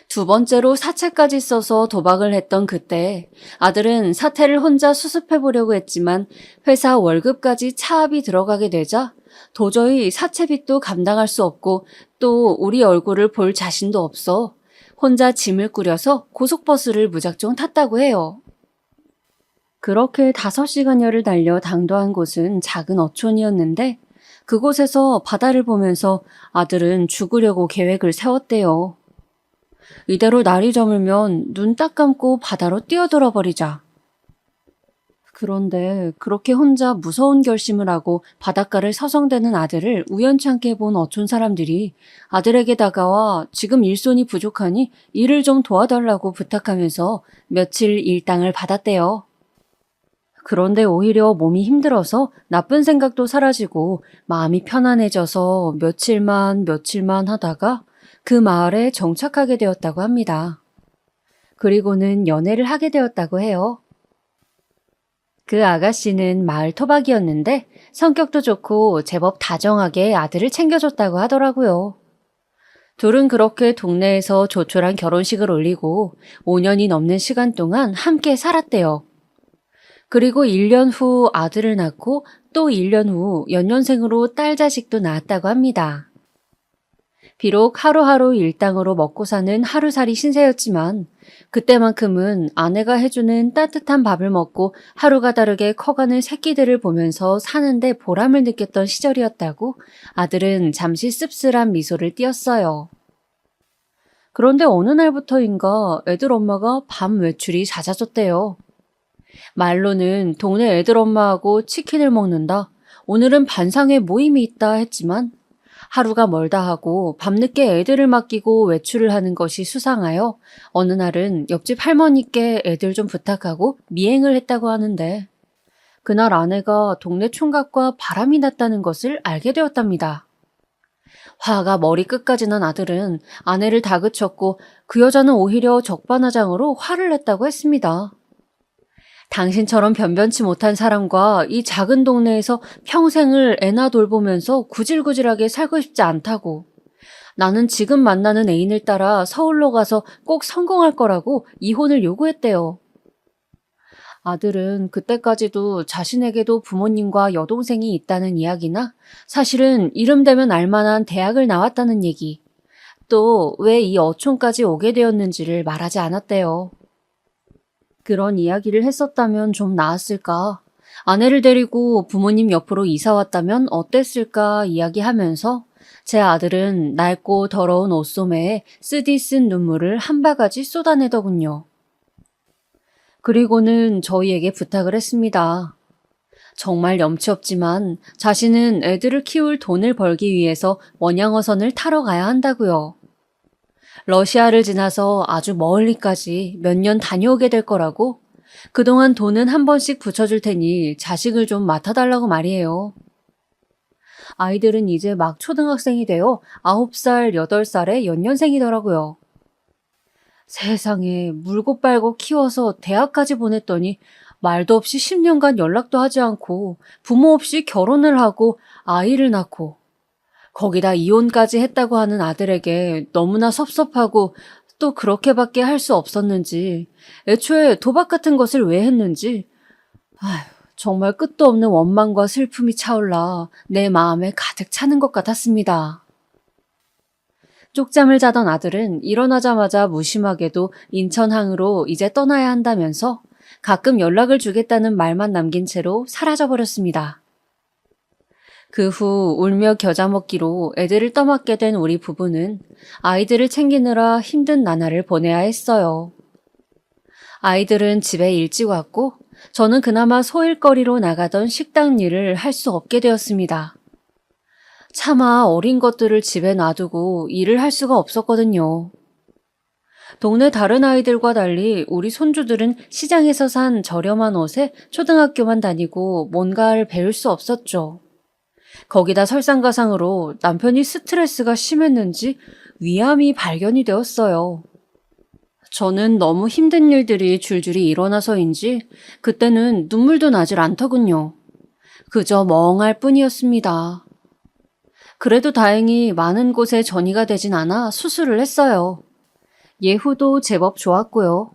B: 두 번째로 사채까지 써서 도박을 했던 그때 아들은 사태를 혼자 수습해보려고 했지만 회사 월급까지 차압이 들어가게 되자 도저히 사채빚도 감당할 수 없고 또 우리 얼굴을 볼 자신도 없어 혼자 짐을 꾸려서 고속버스를 무작정 탔다고 해요. 그렇게 5시간여를 달려 당도한 곳은 작은 어촌이었는데 그곳에서 바다를 보면서 아들은 죽으려고 계획을 세웠대요. 이대로 날이 저물면 눈 딱 감고 바다로 뛰어들어 버리자. 그런데 그렇게 혼자 무서운 결심을 하고 바닷가를 서성대는 아들을 우연찮게 본 어촌 사람들이 아들에게 다가와 지금 일손이 부족하니 일을 좀 도와달라고 부탁하면서 며칠 일당을 받았대요. 그런데 오히려 몸이 힘들어서 나쁜 생각도 사라지고 마음이 편안해져서 며칠만 하다가 그 마을에 정착하게 되었다고 합니다. 그리고는 연애를 하게 되었다고 해요. 그 아가씨는 마을 토박이었는데 성격도 좋고 제법 다정하게 아들을 챙겨줬다고 하더라고요. 둘은 그렇게 동네에서 조촐한 결혼식을 올리고 5년이 넘는 시간 동안 함께 살았대요. 그리고 1년 후 아들을 낳고 또 1년 후 연년생으로 딸 자식도 낳았다고 합니다. 비록 하루하루 일당으로 먹고 사는 하루살이 신세였지만 그때만큼은 아내가 해주는 따뜻한 밥을 먹고 하루가 다르게 커가는 새끼들을 보면서 사는데 보람을 느꼈던 시절이었다고 아들은 잠시 씁쓸한 미소를 띄었어요. 그런데 어느 날부터인가 애들 엄마가 밤 외출이 잦아졌대요. 말로는 동네 애들 엄마하고 치킨을 먹는다, 오늘은 반상회 모임이 있다 했지만 하루가 멀다 하고 밤늦게 애들을 맡기고 외출을 하는 것이 수상하여 어느 날은 옆집 할머니께 애들 좀 부탁하고 미행을 했다고 하는데 그날 아내가 동네 총각과 바람이 났다는 것을 알게 되었답니다. 화가 머리끝까지 난 아들은 아내를 다그쳤고 그 여자는 오히려 적반하장으로 화를 냈다고 했습니다. 당신처럼 변변치 못한 사람과 이 작은 동네에서 평생을 애나 돌보면서 구질구질하게 살고 싶지 않다고. 나는 지금 만나는 애인을 따라 서울로 가서 꼭 성공할 거라고 이혼을 요구했대요. 아들은 그때까지도 자신에게도 부모님과 여동생이 있다는 이야기나 사실은 이름 되면 알만한 대학을 나왔다는 얘기, 또 왜 이 어촌까지 오게 되었는지를 말하지 않았대요. 그런 이야기를 했었다면 좀 나았을까? 아내를 데리고 부모님 옆으로 이사 왔다면 어땠을까 이야기하면서 제 아들은 낡고 더러운 옷소매에 쓰디쓴 눈물을 한 바가지 쏟아내더군요. 그리고는 저희에게 부탁을 했습니다. 정말 염치 없지만 자신은 애들을 키울 돈을 벌기 위해서 원양어선을 타러 가야 한다고요. 러시아를 지나서 아주 멀리까지 몇 년 다녀오게 될 거라고, 그동안 돈은 한 번씩 붙여줄 테니 자식을 좀 맡아달라고 말이에요. 아이들은 이제 막 초등학생이 되어 9살, 8살의 연년생이더라고요. 세상에 물고 빨고 키워서 대학까지 보냈더니 말도 없이 10년간 연락도 하지 않고 부모 없이 결혼을 하고 아이를 낳고 거기다 이혼까지 했다고 하는 아들에게 너무나 섭섭하고 또 그렇게밖에 할 수 없었는지 애초에 도박 같은 것을 왜 했는지 아휴, 정말 끝도 없는 원망과 슬픔이 차올라 내 마음에 가득 차는 것 같았습니다. 쪽잠을 자던 아들은 일어나자마자 무심하게도 인천항으로 이제 떠나야 한다면서 가끔 연락을 주겠다는 말만 남긴 채로 사라져버렸습니다. 그 후 울며 겨자 먹기로 애들을 떠맡게 된 우리 부부는 아이들을 챙기느라 힘든 나날을 보내야 했어요. 아이들은 집에 일찍 왔고 저는 그나마 소일거리로 나가던 식당 일을 할 수 없게 되었습니다. 차마 어린 것들을 집에 놔두고 일을 할 수가 없었거든요. 동네 다른 아이들과 달리 우리 손주들은 시장에서 산 저렴한 옷에 초등학교만 다니고 뭔가를 배울 수 없었죠. 거기다 설상가상으로 남편이 스트레스가 심했는지 위암이 발견이 되었어요. 저는 너무 힘든 일들이 줄줄이 일어나서인지 그때는 눈물도 나질 않더군요. 그저 멍할 뿐이었습니다. 그래도 다행히 많은 곳에 전이가 되진 않아 수술을 했어요. 예후도 제법 좋았고요.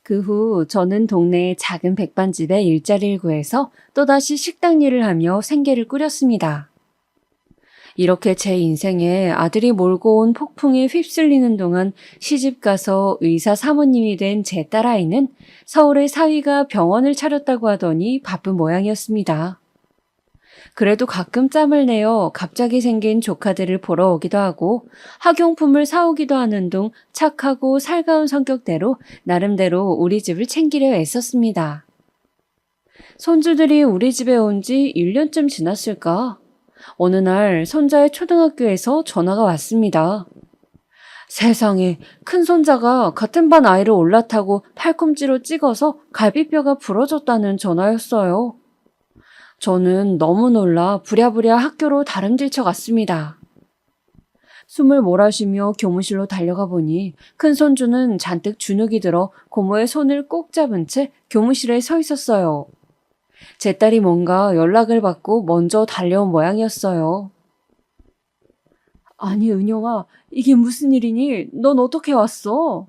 B: 그 후 저는 동네의 작은 백반집에 일자리를 구해서 또다시 식당 일을 하며 생계를 꾸렸습니다. 이렇게 제 인생에 아들이 몰고 온 폭풍에 휩쓸리는 동안 시집가서 의사 사모님이 된 제 딸아이는 서울의 사위가 병원을 차렸다고 하더니 바쁜 모양이었습니다. 그래도 가끔 짬을 내어 갑자기 생긴 조카들을 보러 오기도 하고 학용품을 사오기도 하는 등 착하고 살가운 성격대로 나름대로 우리 집을 챙기려 애썼습니다. 손주들이 우리 집에 온 지 1년쯤 지났을까? 어느 날 손자의 초등학교에서 전화가 왔습니다. 세상에, 큰 손자가 같은 반 아이를 올라타고 팔꿈치로 찍어서 갈비뼈가 부러졌다는 전화였어요. 저는 너무 놀라 부랴부랴 학교로 다름질쳐 갔습니다. 숨을 몰아쉬며 교무실로 달려가 보니 큰 손주는 잔뜩 주눅이 들어 고모의 손을 꼭 잡은 채 교무실에 서 있었어요. 제 딸이 뭔가 연락을 받고 먼저 달려온 모양이었어요. 아니, 은영아, 이게 무슨 일이니? 넌 어떻게 왔어?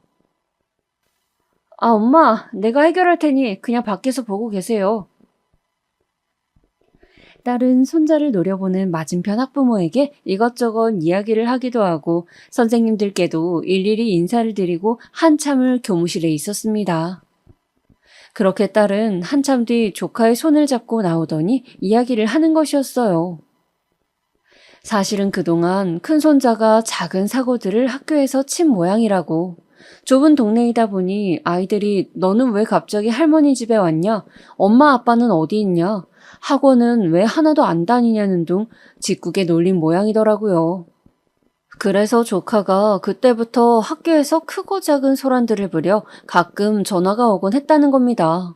B: 아, 엄마, 내가 해결할 테니 그냥 밖에서 보고 계세요. 딸은 손자를 노려보는 맞은편 학부모에게 이것저것 이야기를 하기도 하고 선생님들께도 일일이 인사를 드리고 한참을 교무실에 있었습니다. 그렇게 딸은 한참 뒤 조카의 손을 잡고 나오더니 이야기를 하는 것이었어요. 사실은 그동안 큰 손자가 작은 사고들을 학교에서 친 모양이라고. 좁은 동네이다 보니 아이들이 너는 왜 갑자기 할머니 집에 왔냐? 엄마 아빠는 어디 있냐? 학원은 왜 하나도 안 다니냐는 둥 짓궂게 놀린 모양이더라고요. 그래서 조카가 그때부터 학교에서 크고 작은 소란들을 부려 가끔 전화가 오곤 했다는 겁니다.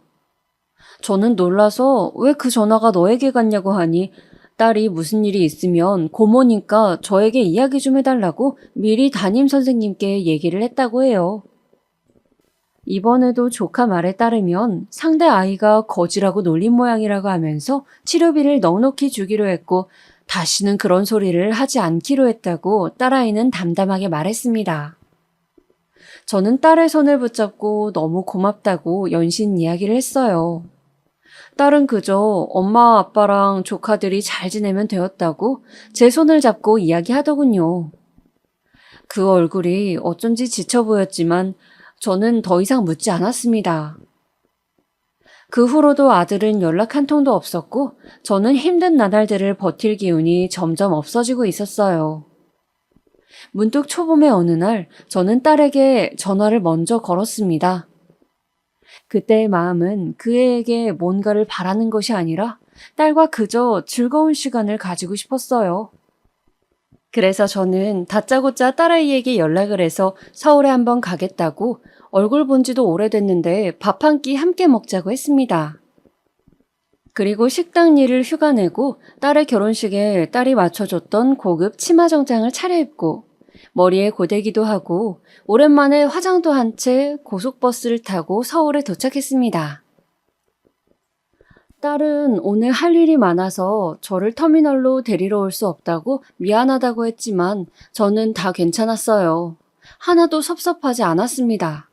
B: 저는 놀라서 왜 그 전화가 너에게 갔냐고 하니 딸이 무슨 일이 있으면 고모니까 저에게 이야기 좀 해달라고 미리 담임 선생님께 얘기를 했다고 해요. 이번에도 조카 말에 따르면 상대 아이가 거지라고 놀린 모양이라고 하면서 치료비를 넉넉히 주기로 했고 다시는 그런 소리를 하지 않기로 했다고 딸아이는 담담하게 말했습니다. 저는 딸의 손을 붙잡고 너무 고맙다고 연신 이야기를 했어요. 딸은 그저 엄마 아빠랑 조카들이 잘 지내면 되었다고 제 손을 잡고 이야기하더군요. 그 얼굴이 어쩐지 지쳐 보였지만 저는 더 이상 묻지 않았습니다. 그 후로도 아들은 연락 한 통도 없었고 저는 힘든 나날들을 버틸 기운이 점점 없어지고 있었어요. 문득 초봄의 어느 날 저는 딸에게 전화를 먼저 걸었습니다. 그때의 마음은 그 애에게 뭔가를 바라는 것이 아니라 딸과 그저 즐거운 시간을 가지고 싶었어요. 그래서 저는 다짜고짜 딸아이에게 연락을 해서 서울에 한번 가겠다고 얼굴 본 지도 오래됐는데 밥 한 끼 함께 먹자고 했습니다. 그리고 식당 일을 휴가 내고 딸의 결혼식에 딸이 맞춰줬던 고급 치마 정장을 차려입고 머리에 고데기도 하고 오랜만에 화장도 한 채 고속버스를 타고 서울에 도착했습니다. 딸은 오늘 할 일이 많아서 저를 터미널로 데리러 올 수 없다고 미안하다고 했지만 저는 다 괜찮았어요. 하나도 섭섭하지 않았습니다.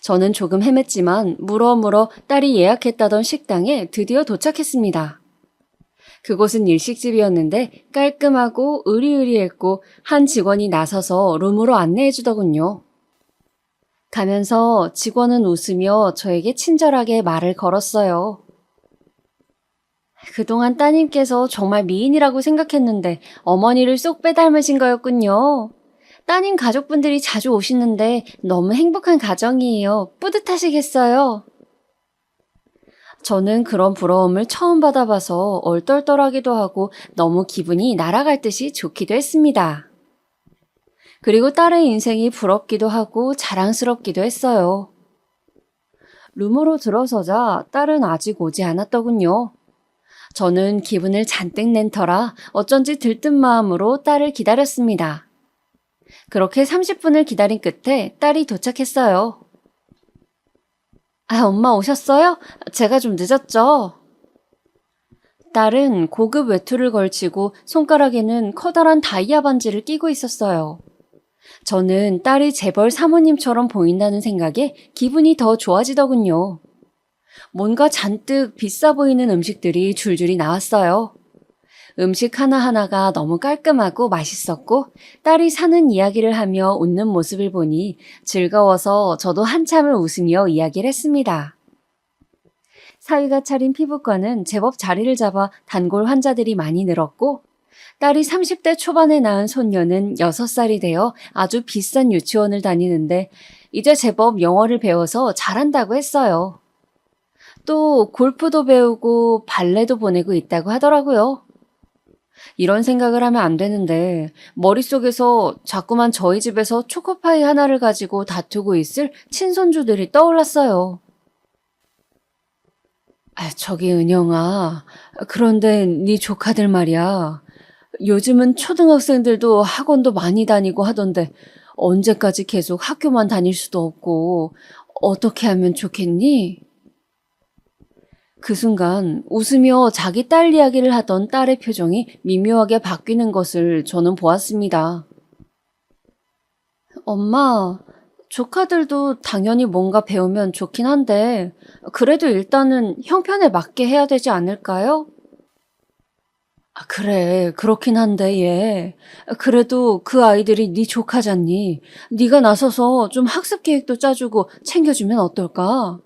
B: 저는 조금 헤맸지만 물어물어 딸이 예약했다던 식당에 드디어 도착했습니다. 그곳은 일식집이었는데 깔끔하고 으리으리했고 한 직원이 나서서 룸으로 안내해 주더군요. 가면서 직원은 웃으며 저에게 친절하게 말을 걸었어요. 그동안 따님께서 정말 미인이라고 생각했는데 어머니를 쏙 빼닮으신 거였군요. 따님 가족분들이 자주 오시는데 너무 행복한 가정이에요. 뿌듯하시겠어요. 저는 그런 부러움을 처음 받아봐서 얼떨떨하기도 하고 너무 기분이 날아갈 듯이 좋기도 했습니다. 그리고 딸의 인생이 부럽기도 하고 자랑스럽기도 했어요. 룸으로 들어서자 딸은 아직 오지 않았더군요. 저는 기분을 잔뜩 낸 터라 어쩐지 들뜬 마음으로 딸을 기다렸습니다. 그렇게 30분을 기다린 끝에 딸이 도착했어요. 아, 엄마 오셨어요? 제가 좀 늦었죠? 딸은 고급 외투를 걸치고 손가락에는 커다란 다이아 반지를 끼고 있었어요. 저는 딸이 재벌 사모님처럼 보인다는 생각에 기분이 더 좋아지더군요. 뭔가 잔뜩 비싸 보이는 음식들이 줄줄이 나왔어요. 음식 하나하나가 너무 깔끔하고 맛있었고 딸이 사는 이야기를 하며 웃는 모습을 보니 즐거워서 저도 한참을 웃으며 이야기를 했습니다. 사위가 차린 피부과는 제법 자리를 잡아 단골 환자들이 많이 늘었고 딸이 30대 초반에 낳은 손녀는 6살이 되어 아주 비싼 유치원을 다니는데 이제 제법 영어를 배워서 잘한다고 했어요. 또 골프도 배우고 발레도 보내고 있다고 하더라고요. 이런 생각을 하면 안 되는데 머릿속에서 자꾸만 저희 집에서 초코파이 하나를 가지고 다투고 있을 친손주들이 떠올랐어요. 저기 은영아, 그런데 네 조카들 말이야. 요즘은 초등학생들도 학원도 많이 다니고 하던데 언제까지 계속 학교만 다닐 수도 없고 어떻게 하면 좋겠니? 그 순간 웃으며 자기 딸 이야기를 하던 딸의 표정이 미묘하게 바뀌는 것을 저는 보았습니다. 엄마, 조카들도 당연히 뭔가 배우면 좋긴 한데 그래도 일단은 형편에 맞게 해야 되지 않을까요? 그래, 그렇긴 한데 얘. 그래도 그 아이들이 네 조카잖니. 네가 나서서 좀 학습 계획도 짜주고 챙겨주면 어떨까?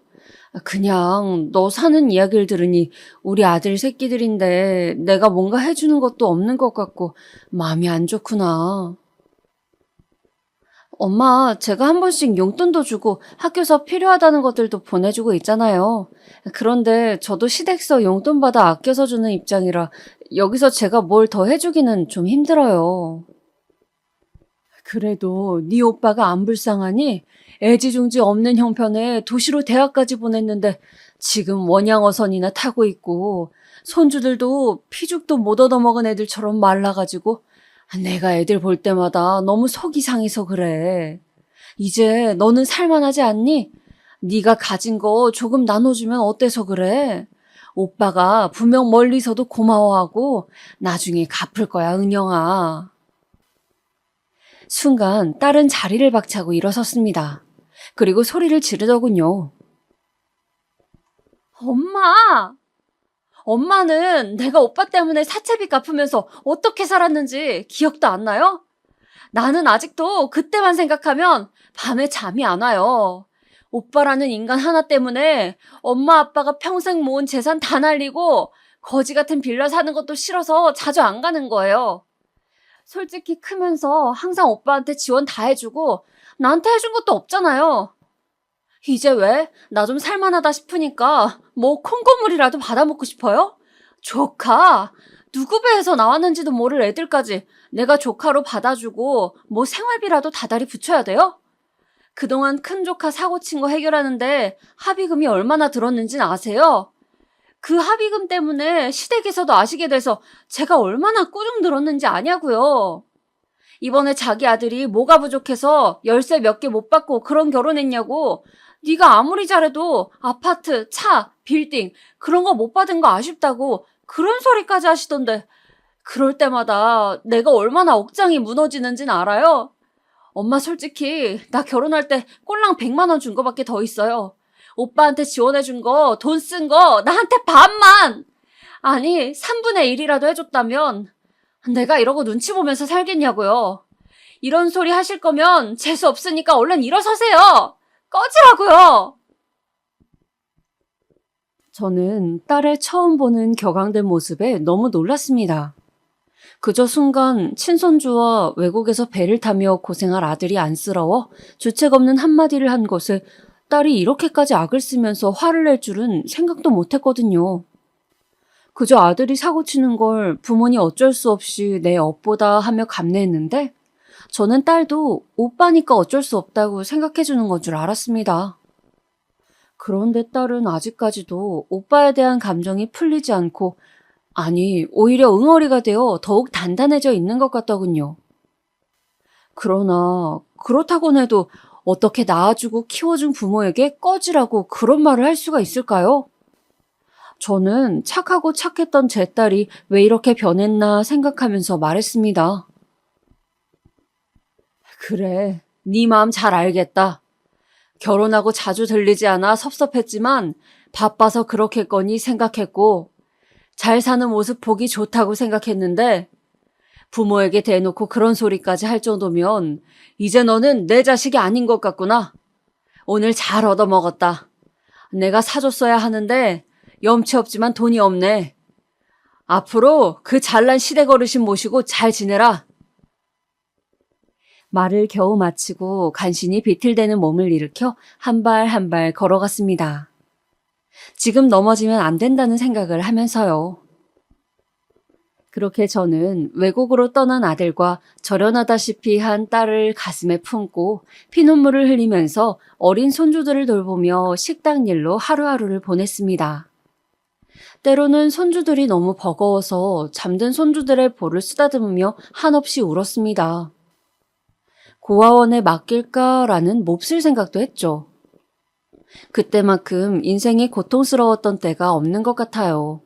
B: 그냥 너 사는 이야기를 들으니 우리 아들 새끼들인데 내가 뭔가 해주는 것도 없는 것 같고 마음이 안 좋구나. 엄마, 제가 한 번씩 용돈도 주고 학교에서 필요하다는 것들도 보내주고 있잖아요. 그런데 저도 시댁서 용돈 받아 아껴서 주는 입장이라 여기서 제가 뭘 더 해주기는 좀 힘들어요. 그래도 네 오빠가 안 불쌍하니? 애지중지 없는 형편에 도시로 대학까지 보냈는데 지금 원양어선이나 타고 있고 손주들도 피죽도 못 얻어먹은 애들처럼 말라가지고 내가 애들 볼 때마다 너무 속이 상해서 그래. 이제 너는 살만하지 않니? 네가 가진 거 조금 나눠주면 어때서 그래? 오빠가 분명 멀리서도 고마워하고 나중에 갚을 거야, 은영아. 순간 딸은 자리를 박차고 일어섰습니다. 그리고 소리를 지르더군요. 엄마! 엄마는 내가 오빠 때문에 사채비 갚으면서 어떻게 살았는지 기억도 안 나요? 나는 아직도 그때만 생각하면 밤에 잠이 안 와요. 오빠라는 인간 하나 때문에 엄마 아빠가 평생 모은 재산 다 날리고 거지 같은 빌라 사는 것도 싫어서 자주 안 가는 거예요. 솔직히 크면서 항상 오빠한테 지원 다 해주고 나한테 해준 것도 없잖아요. 이제 왜? 나 좀 살만하다 싶으니까 뭐 콩고물이라도 받아먹고 싶어요? 조카? 누구 배에서 나왔는지도 모를 애들까지 내가 조카로 받아주고 뭐 생활비라도 다달이 붙여야 돼요? 그동안 큰 조카 사고 친 거 해결하는데 합의금이 얼마나 들었는지는 아세요? 그 합의금 때문에 시댁에서도 아시게 돼서 제가 얼마나 꾸중 들었는지 아냐고요. 이번에 자기 아들이 뭐가 부족해서 열쇠 몇 개 못 받고 그런 결혼했냐고. 네가 아무리 잘해도 아파트, 차, 빌딩 그런 거 못 받은 거 아쉽다고 그런 소리까지 하시던데 그럴 때마다 내가 얼마나 억장이 무너지는진 알아요? 엄마 솔직히 나 결혼할 때 꼴랑 100만 원 준 거밖에 더 있어요. 오빠한테 지원해 준 거, 돈 쓴 거 나한테 반만! 아니 3분의 1이라도 해줬다면 내가 이러고 눈치 보면서 살겠냐고요. 이런 소리 하실 거면 재수 없으니까 얼른 일어서세요. 꺼지라고요. 저는 딸의 처음 보는 격앙된 모습에 너무 놀랐습니다. 그저 순간 친손주와 외국에서 배를 타며 고생할 아들이 안쓰러워 주책 없는 한마디를 한 것에 딸이 이렇게까지 악을 쓰면서 화를 낼 줄은 생각도 못했거든요. 그저 아들이 사고치는 걸 부모니 어쩔 수 없이 내 업보다 하며 감내했는데 저는 딸도 오빠니까 어쩔 수 없다고 생각해주는 건 줄 알았습니다. 그런데 딸은 아직까지도 오빠에 대한 감정이 풀리지 않고 아니 오히려 응어리가 되어 더욱 단단해져 있는 것 같더군요. 그러나 그렇다곤 해도 어떻게 낳아주고 키워준 부모에게 꺼지라고 그런 말을 할 수가 있을까요? 저는 착하고 착했던 제 딸이 왜 이렇게 변했나 생각하면서 말했습니다. 그래, 네 마음 잘 알겠다. 결혼하고 자주 들리지 않아 섭섭했지만 바빠서 그렇겠거니 생각했고 잘 사는 모습 보기 좋다고 생각했는데 부모에게 대놓고 그런 소리까지 할 정도면 이제 너는 내 자식이 아닌 것 같구나. 오늘 잘 얻어먹었다. 내가 사줬어야 하는데 염치 없지만 돈이 없네. 앞으로 그 잘난 시댁 어르신 모시고 잘 지내라. 말을 겨우 마치고 간신히 비틀대는 몸을 일으켜 한 발 한 발 걸어갔습니다. 지금 넘어지면 안 된다는 생각을 하면서요. 그렇게 저는 외국으로 떠난 아들과 절연하다시피 한 딸을 가슴에 품고 피눈물을 흘리면서 어린 손주들을 돌보며 식당 일로 하루하루를 보냈습니다. 때로는 손주들이 너무 버거워서 잠든 손주들의 볼을 쓰다듬으며 한없이 울었습니다. 고아원에 맡길까라는 몹쓸 생각도 했죠. 그때만큼 인생이 고통스러웠던 때가 없는 것 같아요.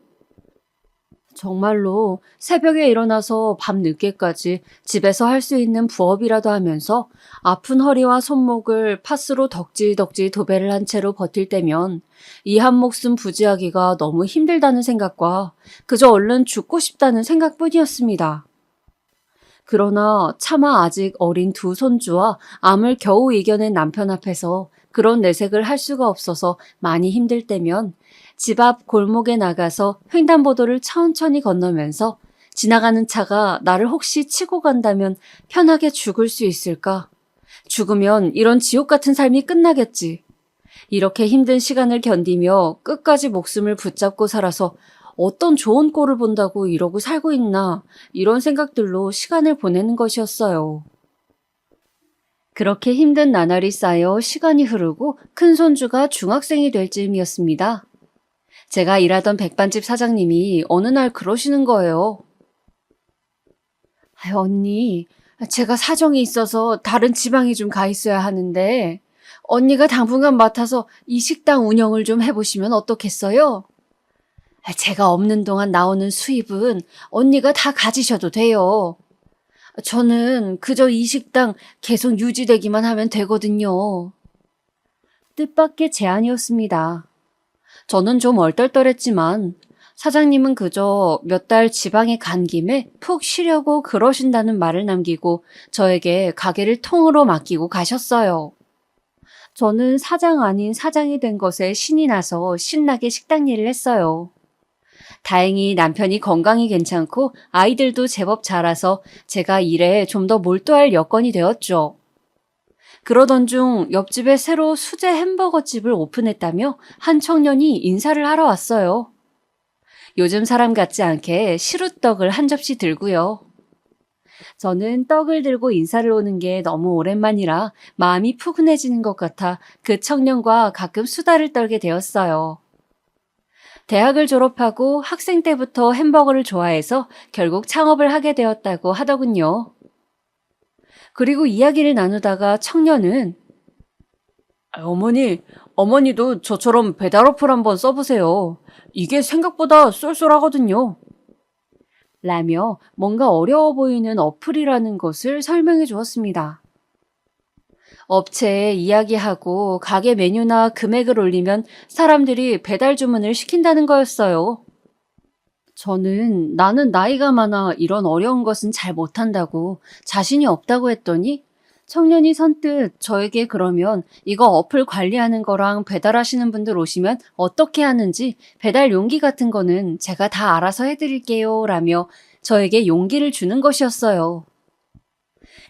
B: 정말로 새벽에 일어나서 밤 늦게까지 집에서 할 수 있는 부업이라도 하면서 아픈 허리와 손목을 파스로 덕지덕지 도배를 한 채로 버틸 때면 이 한 목숨 부지하기가 너무 힘들다는 생각과 그저 얼른 죽고 싶다는 생각뿐이었습니다. 그러나 차마 아직 어린 두 손주와 암을 겨우 이겨낸 남편 앞에서 그런 내색을 할 수가 없어서 많이 힘들 때면 집 앞 골목에 나가서 횡단보도를 천천히 건너면서 지나가는 차가 나를 혹시 치고 간다면 편하게 죽을 수 있을까? 죽으면 이런 지옥 같은 삶이 끝나겠지. 이렇게 힘든 시간을 견디며 끝까지 목숨을 붙잡고 살아서 어떤 좋은 꼴을 본다고 이러고 살고 있나 이런 생각들로 시간을 보내는 것이었어요. 그렇게 힘든 나날이 쌓여 시간이 흐르고 큰 손주가 중학생이 될 즈음이었습니다. 제가 일하던 백반집 사장님이 어느 날 그러시는 거예요. 언니, 제가 사정이 있어서 다른 지방에 좀 가 있어야 하는데 언니가 당분간 맡아서 이 식당 운영을 좀 해보시면 어떻겠어요? 제가 없는 동안 나오는 수입은 언니가 다 가지셔도 돼요. 저는 그저 이 식당 계속 유지되기만 하면 되거든요. 뜻밖의 제안이었습니다. 저는 좀 얼떨떨했지만 사장님은 그저 몇 달 지방에 간 김에 푹 쉬려고 그러신다는 말을 남기고 저에게 가게를 통으로 맡기고 가셨어요. 저는 사장 아닌 사장이 된 것에 신이 나서 신나게 식당 일을 했어요. 다행히 남편이 건강이 괜찮고 아이들도 제법 자라서 제가 일에 좀 더 몰두할 여건이 되었죠. 그러던 중 옆집에 새로 수제 햄버거 집을 오픈했다며 한 청년이 인사를 하러 왔어요. 요즘 사람 같지 않게 시루떡을 한 접시 들고요. 저는 떡을 들고 인사를 오는 게 너무 오랜만이라 마음이 푸근해지는 것 같아 그 청년과 가끔 수다를 떨게 되었어요. 대학을 졸업하고 학생 때부터 햄버거를 좋아해서 결국 창업을 하게 되었다고 하더군요. 그리고 이야기를 나누다가 청년은 어머니도 저처럼 배달 어플 한번 써보세요. 이게 생각보다 쏠쏠하거든요. 라며 뭔가 어려워 보이는 어플이라는 것을 설명해 주었습니다. 업체에 이야기하고 가게 메뉴나 금액을 올리면 사람들이 배달 주문을 시킨다는 거였어요. 저는 나는 나이가 많아 이런 어려운 것은 잘 못한다고 자신이 없다고 했더니 청년이 선뜻 저에게 그러면 이거 어플 관리하는 거랑 배달하시는 분들 오시면 어떻게 하는지 배달 용기 같은 거는 제가 다 알아서 해드릴게요 라며 저에게 용기를 주는 것이었어요.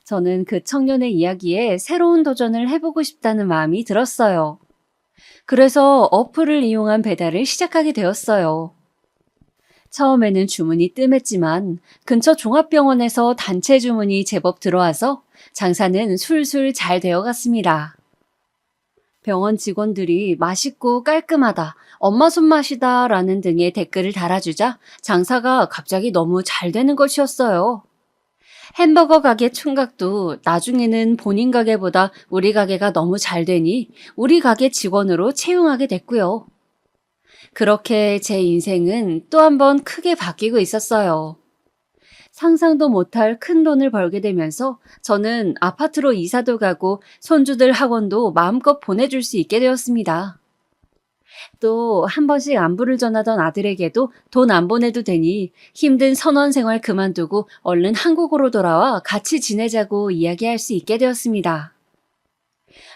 B: 저는 그 청년의 이야기에 새로운 도전을 해보고 싶다는 마음이 들었어요. 그래서 어플을 이용한 배달을 시작하게 되었어요. 처음에는 주문이 뜸했지만 근처 종합병원에서 단체 주문이 제법 들어와서 장사는 술술 잘 되어갔습니다. 병원 직원들이 맛있고 깔끔하다, 엄마 손맛이다 라는 등의 댓글을 달아주자 장사가 갑자기 너무 잘 되는 것이었어요. 햄버거 가게 총각도 나중에는 본인 가게보다 우리 가게가 너무 잘 되니 우리 가게 직원으로 채용하게 됐고요. 그렇게 제 인생은 또 한 번 크게 바뀌고 있었어요. 상상도 못할 큰 돈을 벌게 되면서 저는 아파트로 이사도 가고 손주들 학원도 마음껏 보내줄 수 있게 되었습니다. 또 한 번씩 안부를 전하던 아들에게도 돈 안 보내도 되니 힘든 선원 생활 그만두고 얼른 한국으로 돌아와 같이 지내자고 이야기할 수 있게 되었습니다.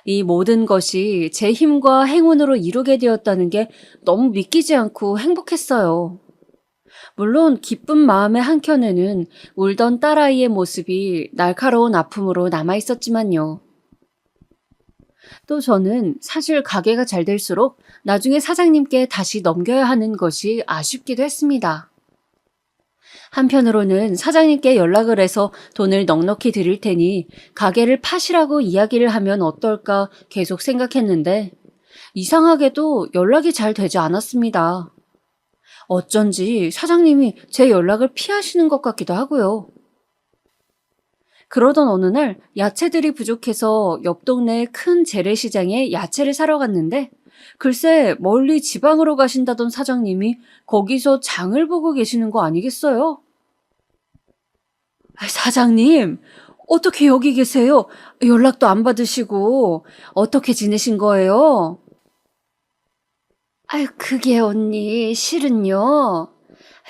B: 이 모든 것이 제 힘과 행운으로 이루게 되었다는 게 너무 믿기지 않고 행복했어요. 물론 기쁜 마음의 한켠에는 울던 딸아이의 모습이 날카로운 아픔으로 남아있었지만요. 또 저는 사실 가게가 잘 될수록 나중에 사장님께 다시 넘겨야 하는 것이 아쉽기도 했습니다. 한편으로는 사장님께 연락을 해서 돈을 넉넉히 드릴 테니 가게를 파시라고 이야기를 하면 어떨까 계속 생각했는데 이상하게도 연락이 잘 되지 않았습니다. 어쩐지 사장님이 제 연락을 피하시는 것 같기도 하고요. 그러던 어느 날 야채들이 부족해서 옆 동네 큰 재래시장에 야채를 사러 갔는데 글쎄 멀리 지방으로 가신다던 사장님이 거기서 장을 보고 계시는 거 아니겠어요? 사장님, 어떻게 여기 계세요? 연락도 안 받으시고 어떻게 지내신 거예요? 그게 언니 실은요.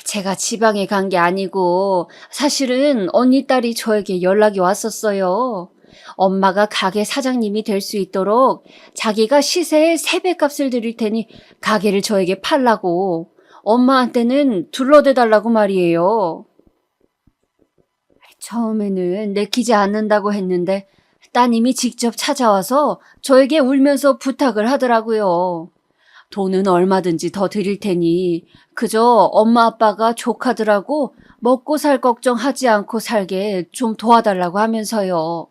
B: 제가 지방에 간 게 아니고 사실은 언니 딸이 저에게 연락이 왔었어요. 엄마가 가게 사장님이 될 수 있도록 자기가 시세의 3배 값을 드릴 테니 가게를 저에게 팔라고 엄마한테는 둘러대 달라고 말이에요. 처음에는 내키지 않는다고 했는데 따님이 직접 찾아와서 저에게 울면서 부탁을 하더라고요. 돈은 얼마든지 더 드릴 테니 그저 엄마 아빠가 조카들하고 먹고 살 걱정하지 않고 살게 좀 도와달라고 하면서요.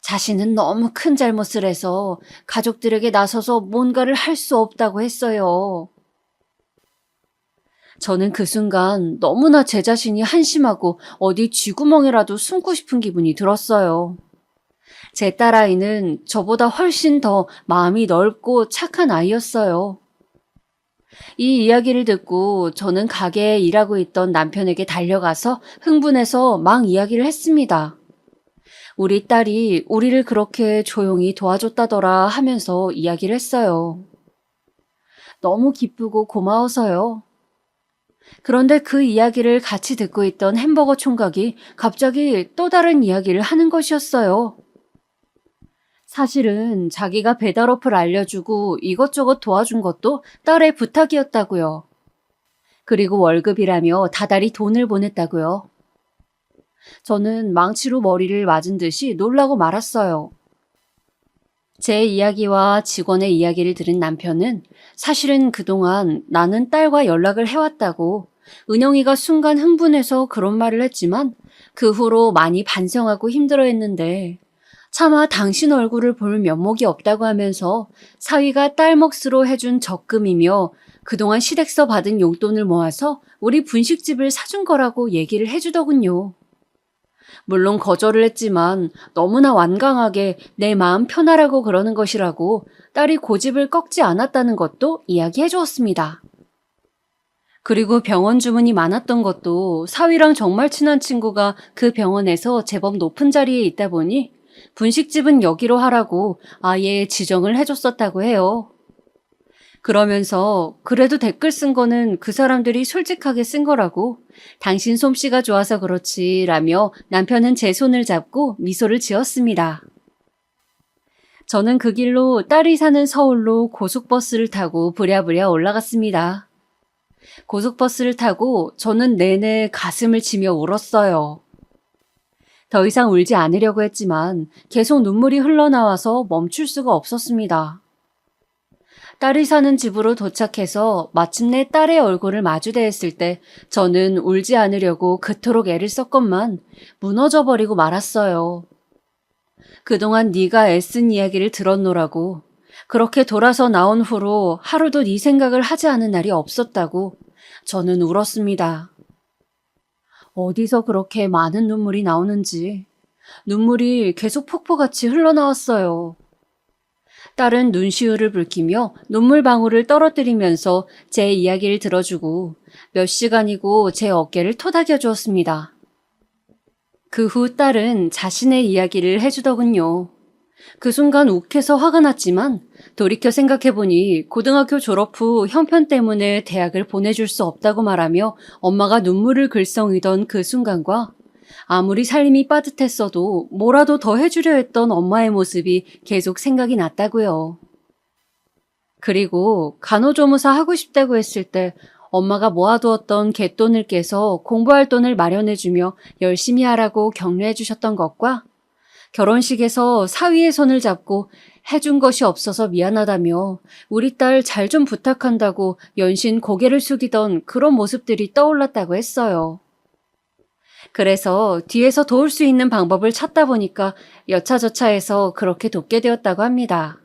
B: 자신은 너무 큰 잘못을 해서 가족들에게 나서서 뭔가를 할 수 없다고 했어요. 저는 그 순간 너무나 제 자신이 한심하고 어디 쥐구멍이라도 숨고 싶은 기분이 들었어요. 제 딸아이는 저보다 훨씬 더 마음이 넓고 착한 아이였어요. 이 이야기를 듣고 저는 가게에 일하고 있던 남편에게 달려가서 흥분해서 막 이야기를 했습니다. 우리 딸이 우리를 그렇게 조용히 도와줬다더라 하면서 이야기를 했어요. 너무 기쁘고 고마워서요. 그런데 그 이야기를 같이 듣고 있던 햄버거 총각이 갑자기 또 다른 이야기를 하는 것이었어요. 사실은 자기가 배달 어플 알려주고 이것저것 도와준 것도 딸의 부탁이었다고요. 그리고 월급이라며 다달이 돈을 보냈다고요. 저는 망치로 머리를 맞은 듯이 놀라고 말았어요. 제 이야기와 직원의 이야기를 들은 남편은 사실은 그동안 나는 딸과 연락을 해왔다고 은영이가 순간 흥분해서 그런 말을 했지만 그 후로 많이 반성하고 힘들어했는데 차마 당신 얼굴을 볼 면목이 없다고 하면서 사위가 딸 몫으로 해준 적금이며 그동안 시댁서 받은 용돈을 모아서 우리 분식집을 사준 거라고 얘기를 해주더군요. 물론 거절을 했지만 너무나 완강하게 내 마음 편하라고 그러는 것이라고 딸이 고집을 꺾지 않았다는 것도 이야기해 주었습니다. 그리고 병원 주문이 많았던 것도 사위랑 정말 친한 친구가 그 병원에서 제법 높은 자리에 있다 보니 분식집은 여기로 하라고 아예 지정을 해줬었다고 해요. 그러면서 그래도 댓글 쓴 거는 그 사람들이 솔직하게 쓴 거라고 당신 솜씨가 좋아서 그렇지 라며 남편은 제 손을 잡고 미소를 지었습니다. 저는 그 길로 딸이 사는 서울로 고속버스를 타고 부랴부랴 올라갔습니다. 고속버스를 타고 저는 내내 가슴을 치며 울었어요. 더 이상 울지 않으려고 했지만 계속 눈물이 흘러나와서 멈출 수가 없었습니다. 딸이 사는 집으로 도착해서 마침내 딸의 얼굴을 마주대했을 때 저는 울지 않으려고 그토록 애를 썼건만 무너져버리고 말았어요. 그동안 네가 애쓴 이야기를 들었노라고. 그렇게 돌아서 나온 후로 하루도 네 생각을 하지 않은 날이 없었다고 저는 울었습니다. 어디서 그렇게 많은 눈물이 나오는지 눈물이 계속 폭포같이 흘러나왔어요. 딸은 눈시울을 붉히며 눈물방울을 떨어뜨리면서 제 이야기를 들어주고 몇 시간이고 제 어깨를 토닥여 주었습니다. 그 후 딸은 자신의 이야기를 해주더군요. 그 순간 욱해서 화가 났지만 돌이켜 생각해보니 고등학교 졸업 후 형편 때문에 대학을 보내줄 수 없다고 말하며 엄마가 눈물을 글썽이던 그 순간과 아무리 살림이 빠듯했어도 뭐라도 더 해주려 했던 엄마의 모습이 계속 생각이 났다고요. 그리고 간호조무사 하고 싶다고 했을 때 엄마가 모아두었던 갯돈을 깨서 공부할 돈을 마련해주며 열심히 하라고 격려해 주셨던 것과 결혼식에서 사위의 손을 잡고 해준 것이 없어서 미안하다며 우리 딸 잘 좀 부탁한다고 연신 고개를 숙이던 그런 모습들이 떠올랐다고 했어요. 그래서 뒤에서 도울 수 있는 방법을 찾다 보니까 여차저차해서 그렇게 돕게 되었다고 합니다.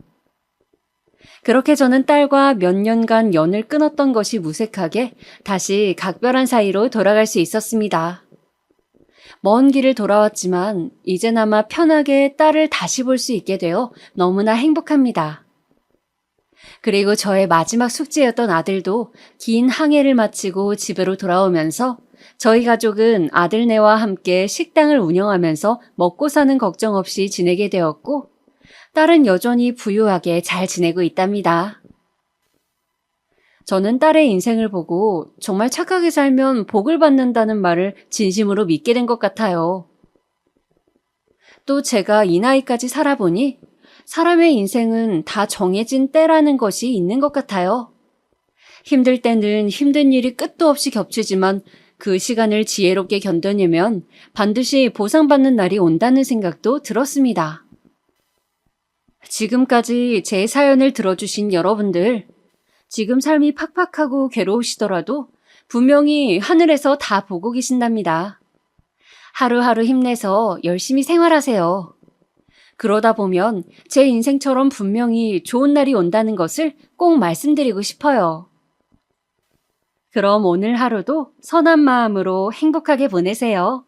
B: 그렇게 저는 딸과 몇 년간 연을 끊었던 것이 무색하게 다시 각별한 사이로 돌아갈 수 있었습니다. 먼 길을 돌아왔지만 이제나마 편하게 딸을 다시 볼 수 있게 되어 너무나 행복합니다. 그리고 저의 마지막 숙제였던 아들도 긴 항해를 마치고 집으로 돌아오면서 저희 가족은 아들네와 함께 식당을 운영하면서 먹고 사는 걱정 없이 지내게 되었고 딸은 여전히 부유하게 잘 지내고 있답니다. 저는 딸의 인생을 보고 정말 착하게 살면 복을 받는다는 말을 진심으로 믿게 된 것 같아요. 또 제가 이 나이까지 살아보니 사람의 인생은 다 정해진 때라는 것이 있는 것 같아요. 힘들 때는 힘든 일이 끝도 없이 겹치지만 그 시간을 지혜롭게 견뎌내면 반드시 보상받는 날이 온다는 생각도 들었습니다. 지금까지 제 사연을 들어주신 여러분들, 지금 삶이 팍팍하고 괴로우시더라도 분명히 하늘에서 다 보고 계신답니다. 하루하루 힘내서 열심히 생활하세요. 그러다 보면 제 인생처럼 분명히 좋은 날이 온다는 것을 꼭 말씀드리고 싶어요. 그럼 오늘 하루도 선한 마음으로 행복하게 보내세요.